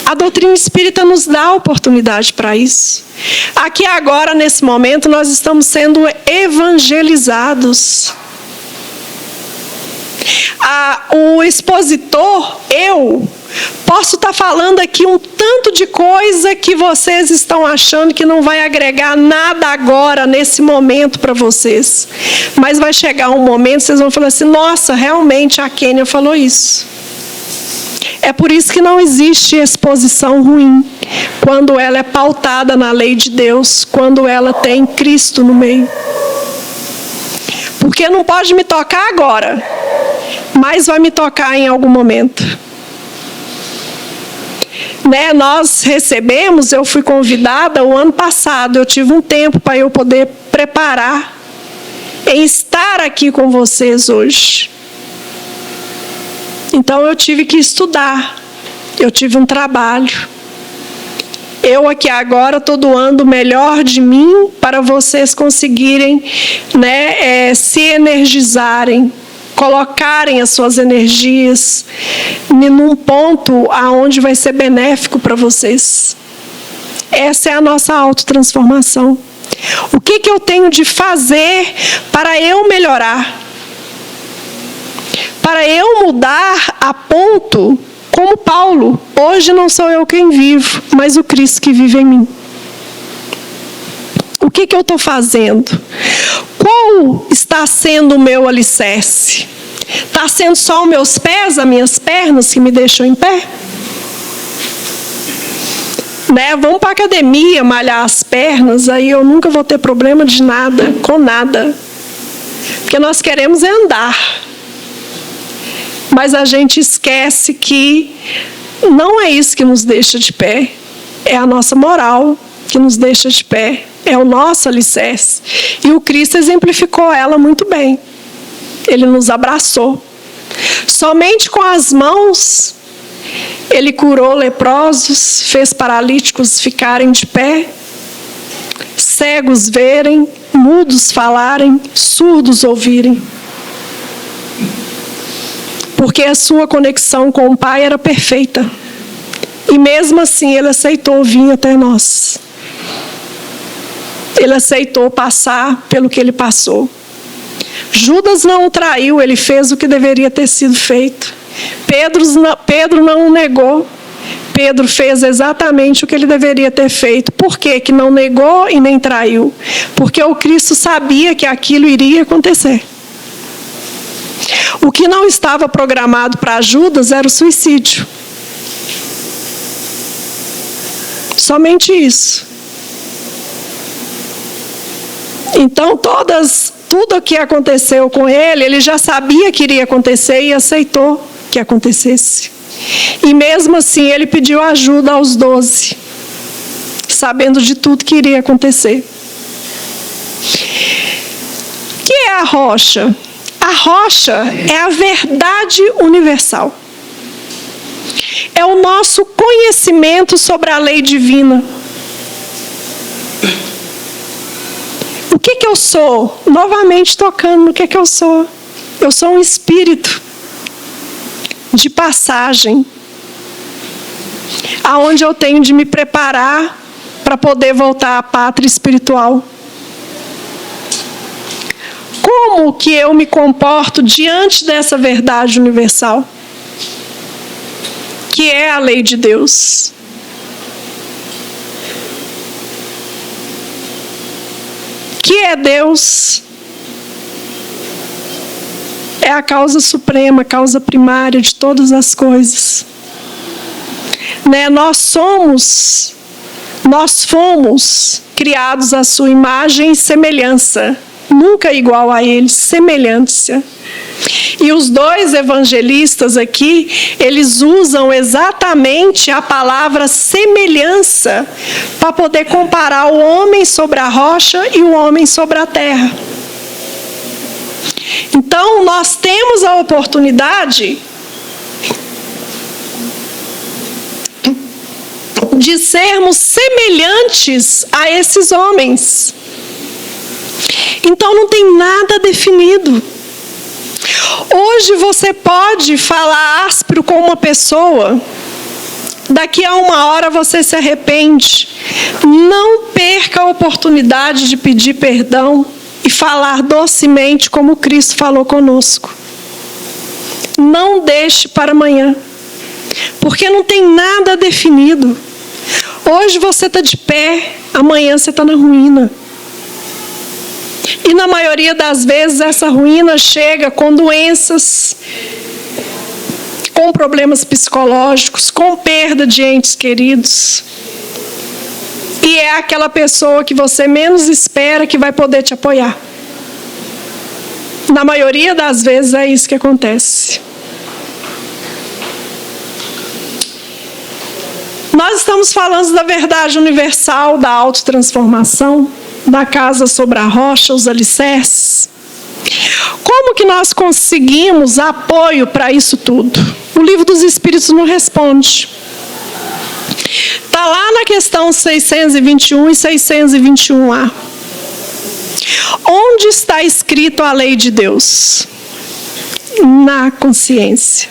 A doutrina espírita nos dá oportunidade para isso. Aqui agora, nesse momento, nós estamos sendo evangelizados. O expositor, eu, posso estar falando aqui um tanto de coisa que vocês estão achando que não vai agregar nada agora, nesse momento, para vocês. Mas vai chegar um momento, vocês vão falar assim, nossa, realmente a Kênia falou isso. É por isso que não existe exposição ruim, quando ela é pautada na lei de Deus, quando ela tem Cristo no meio. Porque não pode me tocar agora, mas vai me tocar em algum momento. Né? Nós recebemos, eu fui convidada o ano passado, eu tive um tempo para eu poder preparar em estar aqui com vocês hoje. Então eu tive que estudar, eu tive um trabalho. Eu aqui agora estou doando o melhor de mim para vocês conseguirem, né, se energizarem, colocarem as suas energias num ponto aonde vai ser benéfico para vocês. Essa é a nossa autotransformação. O que eu tenho de fazer para eu melhorar? Para eu mudar a ponto, como Paulo, hoje não sou eu quem vivo, mas o Cristo que vive em mim. O que eu estou fazendo? Qual está sendo o meu alicerce? Está sendo só os meus pés, as minhas pernas que me deixam em pé? Né? Vamos para a academia, malhar as pernas, aí eu nunca vou ter problema de nada, com nada. Porque nós queremos andar. Mas a gente esquece que não é isso que nos deixa de pé. É a nossa moral que nos deixa de pé. É o nosso alicerce. E o Cristo exemplificou ela muito bem. Ele nos abraçou. Somente com as mãos, ele curou leprosos, fez paralíticos ficarem de pé, cegos verem, mudos falarem, surdos ouvirem. Porque a sua conexão com o Pai era perfeita. E mesmo assim ele aceitou vir até nós. Ele aceitou passar pelo que ele passou. Judas não o traiu, ele fez o que deveria ter sido feito. Pedro não o negou. Pedro fez exatamente o que ele deveria ter feito. Por quê? Que não negou e nem traiu? Porque o Cristo sabia que aquilo iria acontecer. O que não estava programado para Judas era o suicídio. Somente isso. Então, tudo o que aconteceu com ele, ele já sabia que iria acontecer e aceitou que acontecesse. E mesmo assim, ele pediu ajuda aos 12, sabendo de tudo que iria acontecer. O que é a rocha? A rocha é a verdade universal. É o nosso conhecimento sobre a lei divina. O que eu sou? Novamente tocando no que eu sou. Eu sou um espírito de passagem, aonde eu tenho de me preparar para poder voltar à pátria espiritual. Como que eu me comporto diante dessa verdade universal? Que é a lei de Deus. Que é Deus? É a causa suprema, a causa primária de todas as coisas. Né? Nós fomos criados à sua imagem e semelhança. Nunca igual a ele, semelhança. E os dois evangelistas aqui, eles usam exatamente a palavra semelhança para poder comparar o homem sobre a rocha e o homem sobre a terra. Então, nós temos a oportunidade de sermos semelhantes a esses homens. Então, não tem nada definido. Hoje você pode falar áspero com uma pessoa, daqui a uma hora você se arrepende. Não perca a oportunidade de pedir perdão e falar docemente como Cristo falou conosco. Não deixe para amanhã, porque não tem nada definido. Hoje você está de pé, amanhã você está na ruína. E na maioria das vezes essa ruína chega com doenças, com problemas psicológicos, com perda de entes queridos. E é aquela pessoa que você menos espera que vai poder te apoiar. Na maioria das vezes é isso que acontece. Nós estamos falando da verdade universal, da autotransformação, da casa sobre a rocha, os alicerces. Como que nós conseguimos apoio para isso tudo? O Livro dos Espíritos não responde. Está lá na questão 621 e 621A. Onde está escrito a lei de Deus? Na consciência.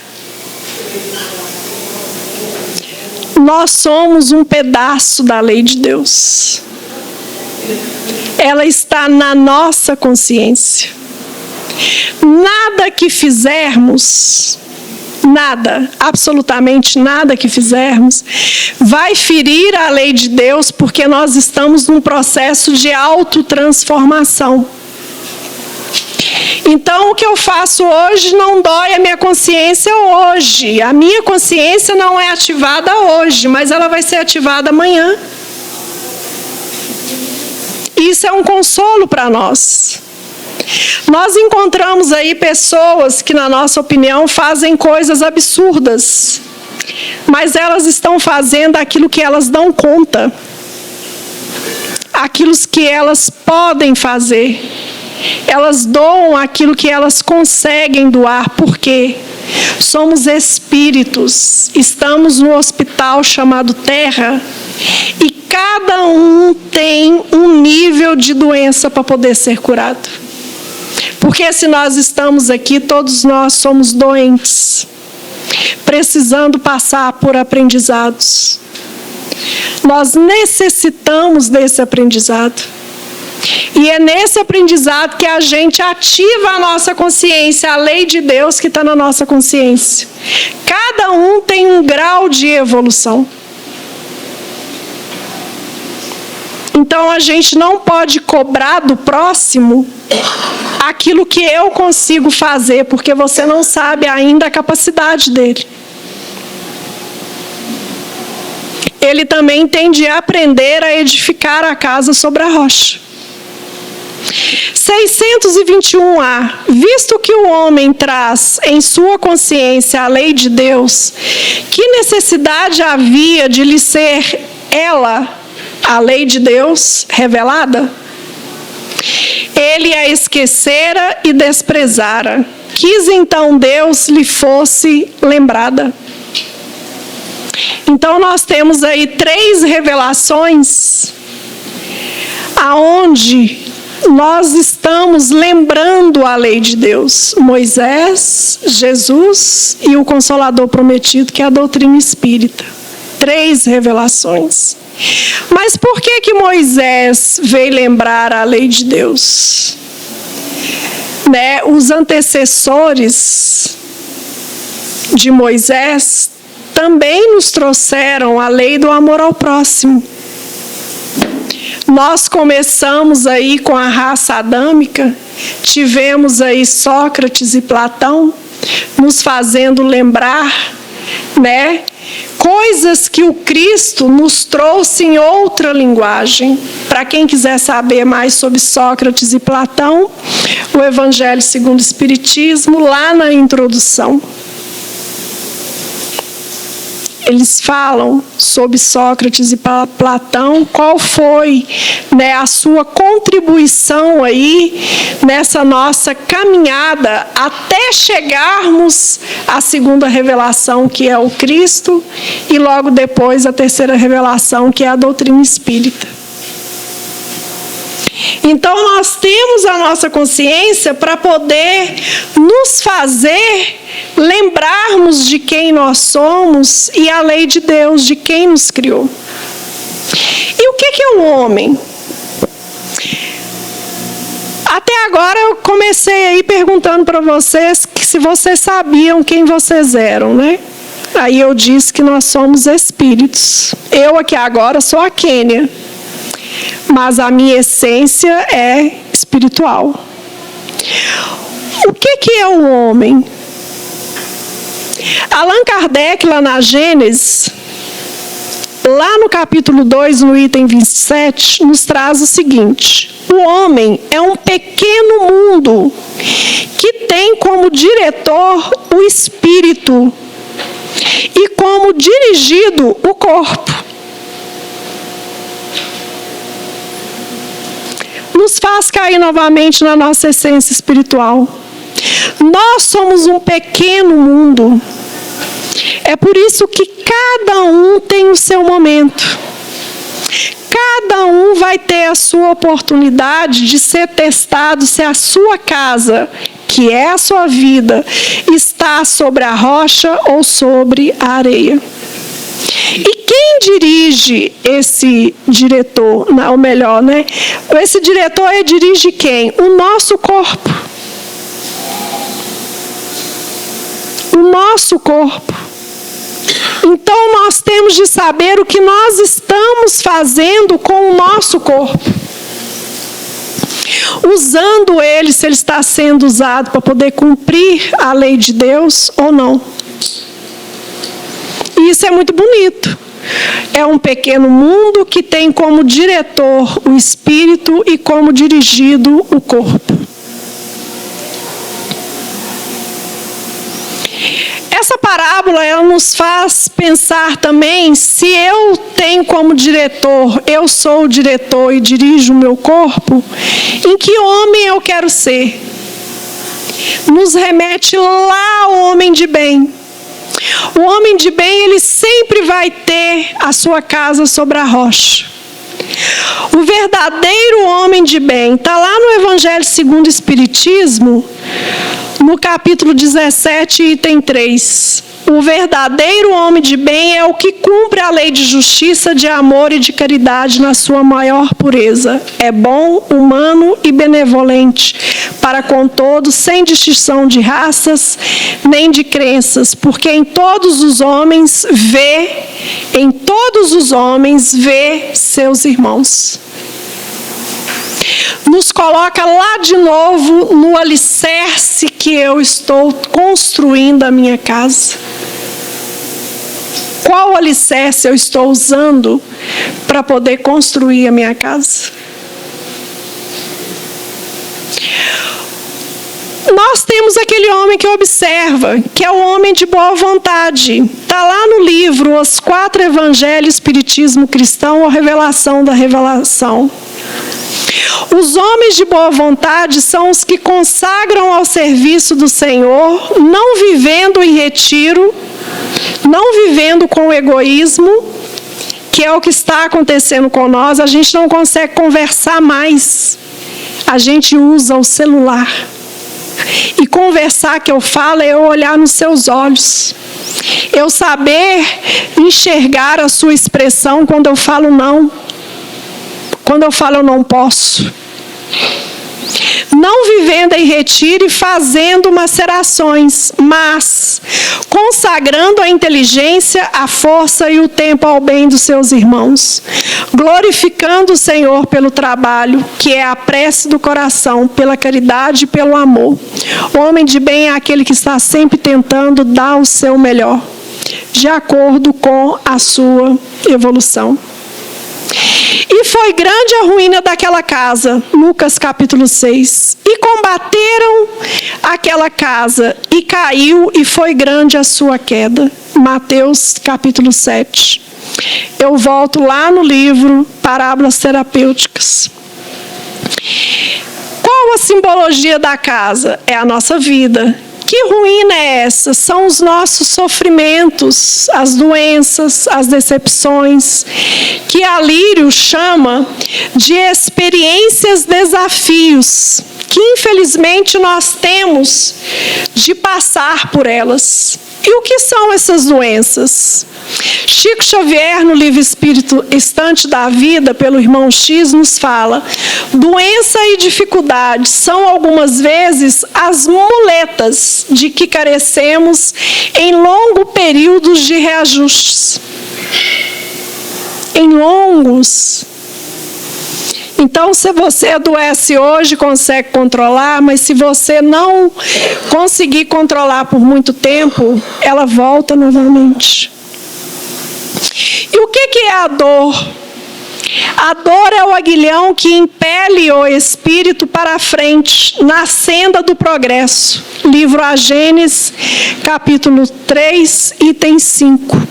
Nós somos um pedaço da lei de Deus. Ela está na nossa consciência. Nada que fizermos, nada, absolutamente nada que fizermos, vai ferir a lei de Deus, porque nós estamos num processo de autotransformação. Então, o que eu faço hoje não dói a minha consciência hoje. A minha consciência não é ativada hoje, mas ela vai ser ativada amanhã. Isso é um consolo para nós. Nós encontramos aí pessoas que, na nossa opinião, fazem coisas absurdas, mas elas estão fazendo aquilo que elas dão conta, aquilo que elas podem fazer. Elas doam aquilo que elas conseguem doar, porque somos espíritos, estamos no hospital chamado Terra, e cada um tem um nível de doença para poder ser curado. Porque se nós estamos aqui, todos nós somos doentes, precisando passar por aprendizados. Nós necessitamos desse aprendizado. E é nesse aprendizado que a gente ativa a nossa consciência, a lei de Deus que está na nossa consciência. Cada um tem um grau de evolução. Então a gente não pode cobrar do próximo aquilo que eu consigo fazer, porque você não sabe ainda a capacidade dele. Ele também tem de aprender a edificar a casa sobre a rocha. 621A. Visto que o homem traz em sua consciência a lei de Deus, que necessidade havia de lhe ser ela, a lei de Deus, revelada? Ele a esquecera e desprezara. Quis então Deus lhe fosse lembrada. Então nós temos aí 3 revelações aonde nós estamos lembrando a lei de Deus. Moisés, Jesus e o Consolador prometido, que é a doutrina espírita. 3 revelações. Mas por que Moisés veio lembrar a lei de Deus? Os antecessores de Moisés também nos trouxeram a lei do amor ao próximo. Nós começamos aí com a raça adâmica, tivemos aí Sócrates e Platão nos fazendo lembrar, coisas que o Cristo nos trouxe em outra linguagem. Para quem quiser saber mais sobre Sócrates e Platão, o Evangelho segundo o Espiritismo, lá na introdução. Eles falam sobre Sócrates e Platão, qual foi a sua contribuição aí nessa nossa caminhada até chegarmos à segunda revelação, que é o Cristo, e logo depois a terceira revelação, que é a doutrina espírita. Então nós temos a nossa consciência para poder nos fazer lembrarmos de quem nós somos e a lei de Deus, de quem nos criou. E o que é o homem? Até agora eu comecei aí perguntando para vocês se vocês sabiam quem vocês eram, Aí eu disse que nós somos espíritos. Eu aqui agora sou a Kênia, mas a minha essência é espiritual. O que é o homem? Allan Kardec, lá na Gênesis, lá no capítulo 2, no item 27, nos traz o seguinte: o homem é um pequeno mundo que tem como diretor o espírito e como dirigido o corpo. Nos faz cair novamente na nossa essência espiritual. Nós somos um pequeno mundo. É por isso que cada um tem o seu momento. Cada um vai ter a sua oportunidade de ser testado se a sua casa, que é a sua vida, está sobre a rocha ou sobre a areia. E quem dirige esse diretor, ou melhor, esse diretor dirige quem? O nosso corpo. O nosso corpo. Então nós temos de saber o que nós estamos fazendo com o nosso corpo. Usando ele, se ele está sendo usado para poder cumprir a lei de Deus ou não. E isso é muito bonito. É um pequeno mundo que tem como diretor o espírito e como dirigido o corpo. Essa parábola, ela nos faz pensar também, se eu tenho como diretor, eu sou o diretor e dirijo o meu corpo, em que homem eu quero ser? Nos remete lá ao homem de bem. O homem de bem, ele sempre vai ter a sua casa sobre a rocha. O verdadeiro homem de bem, está lá no Evangelho segundo o Espiritismo, no capítulo 17, item 3. O verdadeiro homem de bem é o que cumpre a lei de justiça, de amor e de caridade na sua maior pureza. É bom, humano e benevolente para com todos, sem distinção de raças nem de crenças, porque em todos os homens vê seus irmãos. Nos coloca lá de novo no alicerce que eu estou construindo a minha casa. Qual alicerce eu estou usando para poder construir a minha casa? Nós temos aquele homem que observa, que é o homem de boa vontade. Está lá no livro Os 4 Evangelhos, Espiritismo Cristão, ou Revelação da Revelação. Os homens de boa vontade são os que consagram ao serviço do Senhor, não vivendo em retiro, não vivendo com egoísmo, que é o que está acontecendo com nós. A gente não consegue conversar mais. A gente usa o celular. E conversar, que eu falo, é eu olhar nos seus olhos. Eu saber enxergar a sua expressão quando eu falo não. Quando eu falo eu não posso. Não vivendo em retiro e fazendo macerações, mas consagrando a inteligência, a força e o tempo ao bem dos seus irmãos. Glorificando o Senhor pelo trabalho, que é a prece do coração, pela caridade e pelo amor. O homem de bem é aquele que está sempre tentando dar o seu melhor, de acordo com a sua evolução. E foi grande a ruína daquela casa, Lucas capítulo 6. E combateram aquela casa, e caiu, e foi grande a sua queda. Mateus capítulo 7. Eu volto lá no livro Parábolas Terapêuticas. Qual a simbologia da casa? É a nossa vida. Que ruína é essa? São os nossos sofrimentos, as doenças, as decepções, que Alírio chama de experiências, desafios, que infelizmente nós temos de passar por elas. E o que são essas doenças? Chico Xavier, no livro Espírito Estante da Vida, pelo irmão X, nos fala: doença e dificuldade são algumas vezes as muletas de que carecemos em longos períodos de reajustes. Em longos. Então, se você adoece hoje, consegue controlar, mas se você não conseguir controlar por muito tempo, ela volta novamente. E o que é a dor? A dor é o aguilhão que impele o espírito para a frente, na senda do progresso. Livro A Gênesis, capítulo 3, item 5.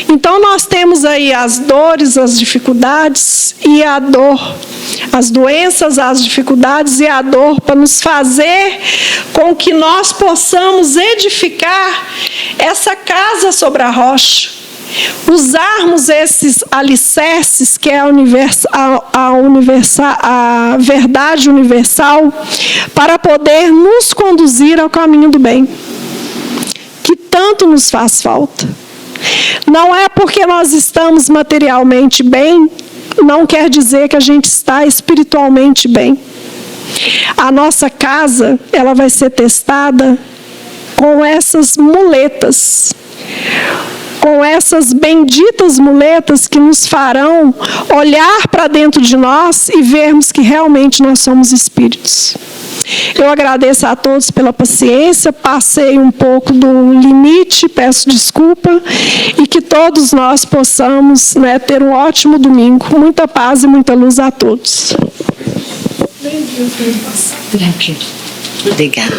Então, nós temos aí as dores, as dificuldades e a dor. As doenças, as dificuldades e a dor, para nos fazer com que nós possamos edificar essa casa sobre a rocha. Usarmos esses alicerces, que é a verdade universal, para poder nos conduzir ao caminho do bem, que tanto nos faz falta. Não é porque nós estamos materialmente bem, não quer dizer que a gente está espiritualmente bem. A nossa casa, ela vai ser testada com essas muletas, com essas benditas muletas que nos farão olhar para dentro de nós e vermos que realmente nós somos espíritos. Eu agradeço a todos pela paciência, passei um pouco do limite, peço desculpa, e que todos nós possamos, ter um ótimo domingo. Muita paz e muita luz a todos. Tranquilo. Obrigada.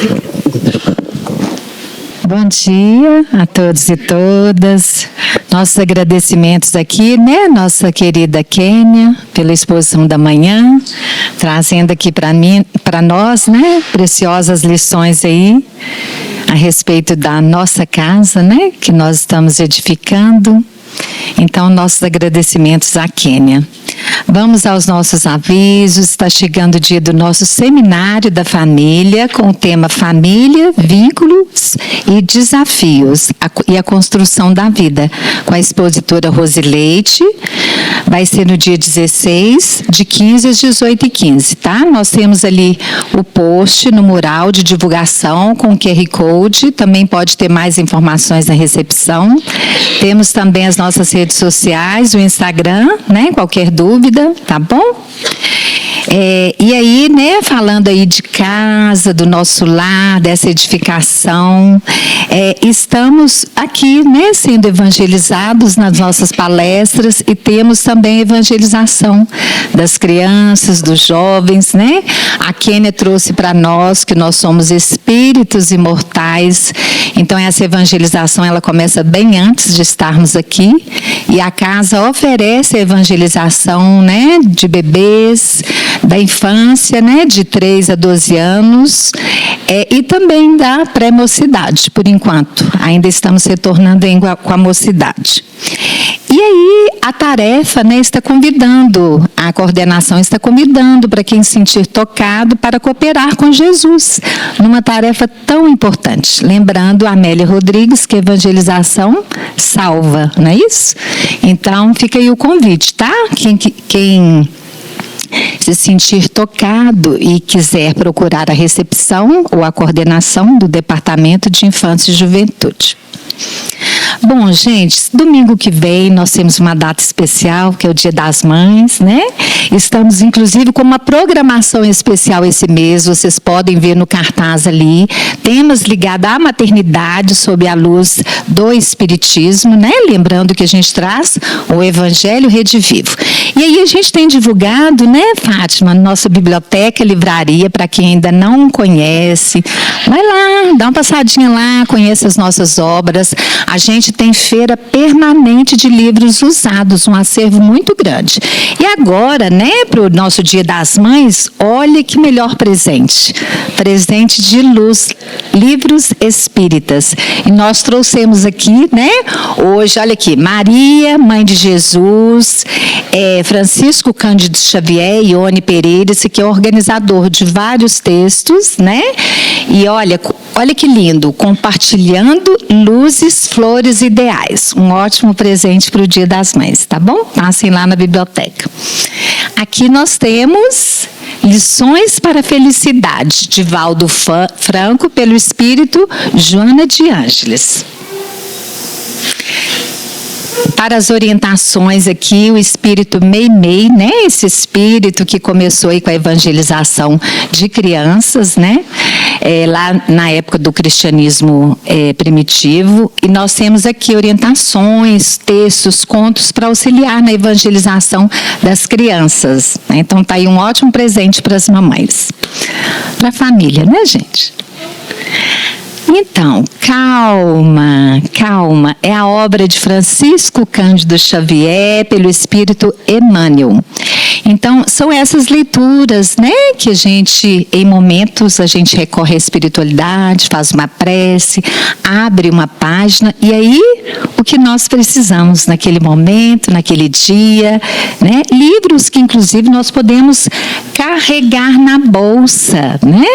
Bom dia a todos e todas. Nossos agradecimentos aqui, né? Nossa querida Kênia, pela exposição da manhã, trazendo aqui para nós, né? Preciosas lições aí a respeito da nossa casa, né? Que nós estamos edificando. Então, nossos agradecimentos à Kênia. Vamos aos nossos avisos. Está chegando o dia do nosso seminário da família, com o tema Família, Vínculos e Desafios, e a Construção da Vida, com a expositora Rosileite. Vai ser no dia 16, de 15 às 18h15, tá? Nós temos ali o post no mural de divulgação com o QR Code. Também pode ter mais informações na recepção. Temos também as nossas redes sociais, o Instagram, né? Qualquer dúvida, tá bom? E aí, né, falando aí de casa, do nosso lar, dessa edificação, estamos aqui, né, sendo evangelizados nas nossas palestras e temos também evangelização das crianças, dos jovens, né? A Kênia trouxe para nós que nós somos espíritos imortais, então essa evangelização ela começa bem antes de estarmos aqui e a casa oferece a evangelização, né, de bebês, da infância, né, de 3 a 12 anos, e também da pré-mocidade, por enquanto. Ainda estamos retornando com a mocidade. E aí, a tarefa, né, está convidando, a coordenação está convidando para quem se sentir tocado para cooperar com Jesus, numa tarefa tão importante. Lembrando a Amélia Rodrigues que evangelização salva, não é isso? Então, fica aí o convite, tá? Quem se sentir tocado e quiser procurar a recepção ou a coordenação do Departamento de Infância e Juventude. Bom, gente, domingo que vem nós temos uma data especial, que é o Dia das Mães, né? Estamos, inclusive, com uma programação especial esse mês, vocês podem ver no cartaz ali, temas ligados à maternidade sob a luz do Espiritismo, né? Lembrando que a gente traz o Evangelho Redivivo. E aí a gente tem divulgado, né, Fátima, nossa biblioteca, livraria, para quem ainda não conhece, vai lá, dá uma passadinha lá, conheça as nossas obras. A gente tem feira permanente de livros usados, um acervo muito grande. E agora, né, para o nosso Dia das Mães, olha que melhor presente. Presente de luz, livros espíritas. E nós trouxemos aqui, né, hoje, olha aqui, Maria, Mãe de Jesus, Francisco Cândido Xavier, Ione Pereira, esse aqui é organizador de vários textos, né? E olha que lindo, compartilhando luzes, flores e ideais. Um ótimo presente para o Dia das Mães, tá bom? Passem lá na biblioteca. Aqui nós temos Lições para a Felicidade, de Valdo Franco, pelo espírito Joana de Ângeles. Para as orientações aqui, o espírito Meimei, né? Esse espírito que começou aí com a evangelização de crianças, né? Lá na época do cristianismo primitivo. E nós temos aqui orientações, textos, contos para auxiliar na evangelização das crianças, né? Então tá aí um ótimo presente para as mamães. Para a família, né, gente? Então, calma, calma. É a obra de Francisco Cândido Xavier, pelo espírito Emmanuel. Então, são essas leituras, né, que a gente, em momentos, a gente recorre à espiritualidade, faz uma prece, abre uma página, e aí, o que nós precisamos naquele momento, naquele dia, né? Livros que, inclusive, nós podemos carregar na bolsa, né?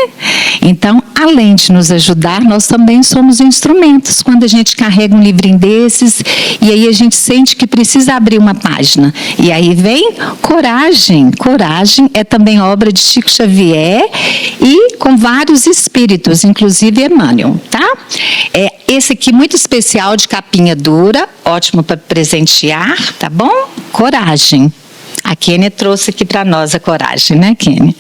Então, além de nos ajudar, nós também somos instrumentos. Quando a gente carrega um livrinho desses, e aí a gente sente que precisa abrir uma página. E aí vem coragem. Coragem é também obra de Chico Xavier e com vários espíritos, inclusive Emmanuel, tá? Esse aqui muito especial, de capinha dura, ótimo para presentear, tá bom? Coragem. A Kênia trouxe aqui para nós a coragem, né, Kênia?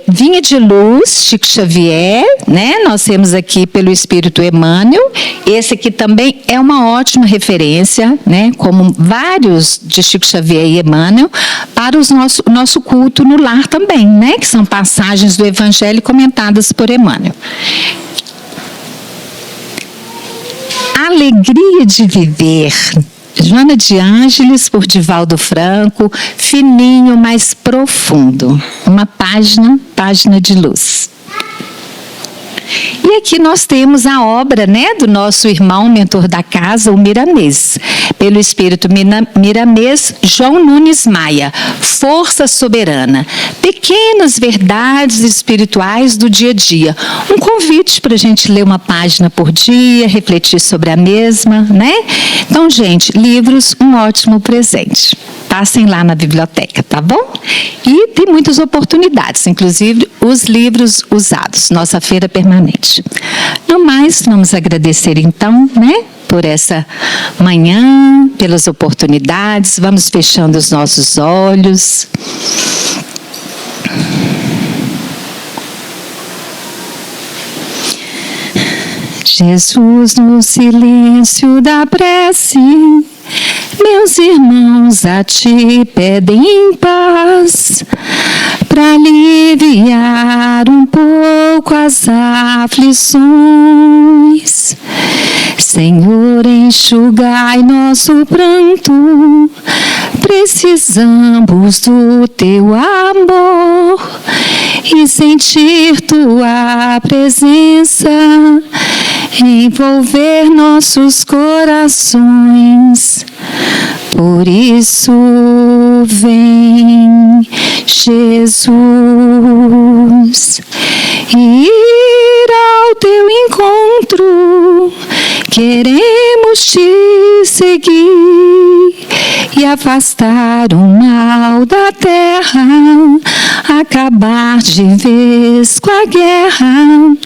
Vinha de Luz, Chico Xavier, né? Nós temos aqui pelo espírito Emmanuel. Esse aqui também é uma ótima referência, né? Como vários de Chico Xavier e Emmanuel, para o nosso culto no lar também, né? Que são passagens do Evangelho comentadas por Emmanuel. alegria de viver. Joana de Ângeles, por Divaldo Franco, fininho, mas profundo. Uma página de luz. E aqui nós temos a obra, né, do nosso irmão, mentor da casa, o Miramês. Pelo Espírito Miramês, João Nunes Maia, Força Soberana. Pequenas verdades espirituais do dia a dia. Um convite para a gente ler uma página por dia, refletir sobre a mesma, né? Então, gente, livros, um ótimo presente. Passem lá na biblioteca, tá bom? E tem muitas oportunidades, inclusive os livros usados, nossa feira permanente. No mais, vamos agradecer então, né, por essa manhã, pelas oportunidades. Vamos fechando os nossos olhos. Jesus, no silêncio da prece, meus irmãos a ti pedem paz, para aliviar um pouco as aflições. Senhor, enxugai nosso pranto, precisamos do teu amor e sentir tua presença envolver nossos corações. Por isso vem, Jesus, ir ao teu encontro. Queremos te seguir e afastar o mal da terra, acabar de vez com a guerra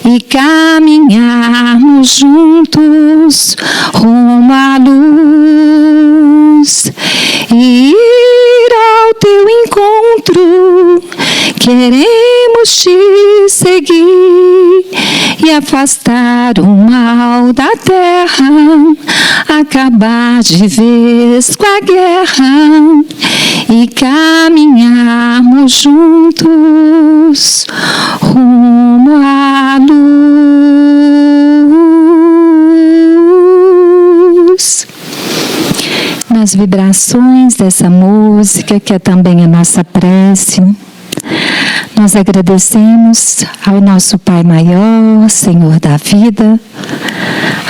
e caminharmos juntos rumo à luz. E ir ao teu encontro, queremos te seguir e afastar o mal da terra, acabar de vez com a guerra e caminharmos juntos rumo à luz. Nas vibrações dessa música, que é também a nossa prece, nós agradecemos ao nosso Pai Maior, Senhor da vida,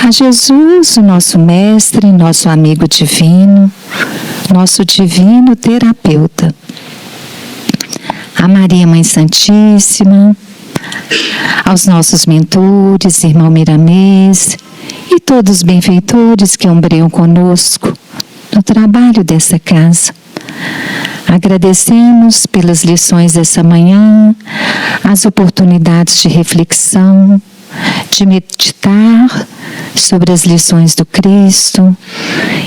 a Jesus, o nosso Mestre, nosso amigo divino, nosso divino terapeuta, a Maria Mãe Santíssima, aos nossos mentores, irmão Miramês, e todos os benfeitores que ombreiam conosco no trabalho dessa casa. Agradecemos pelas lições dessa manhã, as oportunidades de reflexão, de meditar sobre as lições do Cristo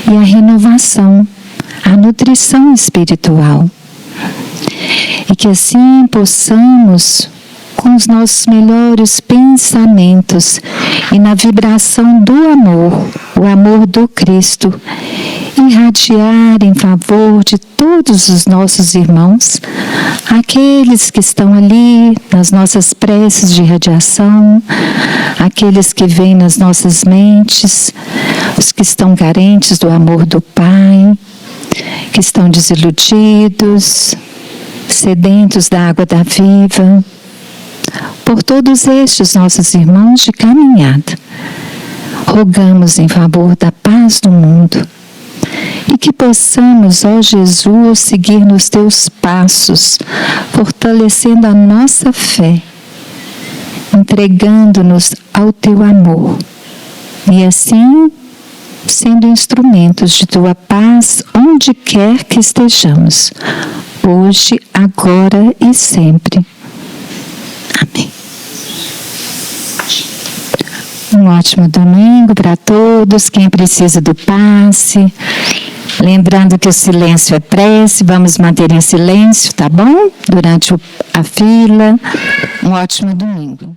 e a renovação, a nutrição espiritual. E que assim possamos, com os nossos melhores pensamentos e na vibração do amor, o amor do Cristo, irradiar em favor de todos os nossos irmãos, aqueles que estão ali nas nossas preces de irradiação, aqueles que vêm nas nossas mentes, os que estão carentes do amor do Pai, que estão desiludidos, sedentos da água da viva, por todos estes nossos irmãos de caminhada. Rogamos em favor da paz do mundo e que possamos, ó Jesus, seguir nos teus passos, fortalecendo a nossa fé, entregando-nos ao teu amor e assim sendo instrumentos de tua paz onde quer que estejamos, hoje, agora e sempre. Amém. Um ótimo domingo para todos. Quem precisa do passe, lembrando que o silêncio é prece, vamos manter em silêncio, tá bom? Durante a fila. Um ótimo domingo.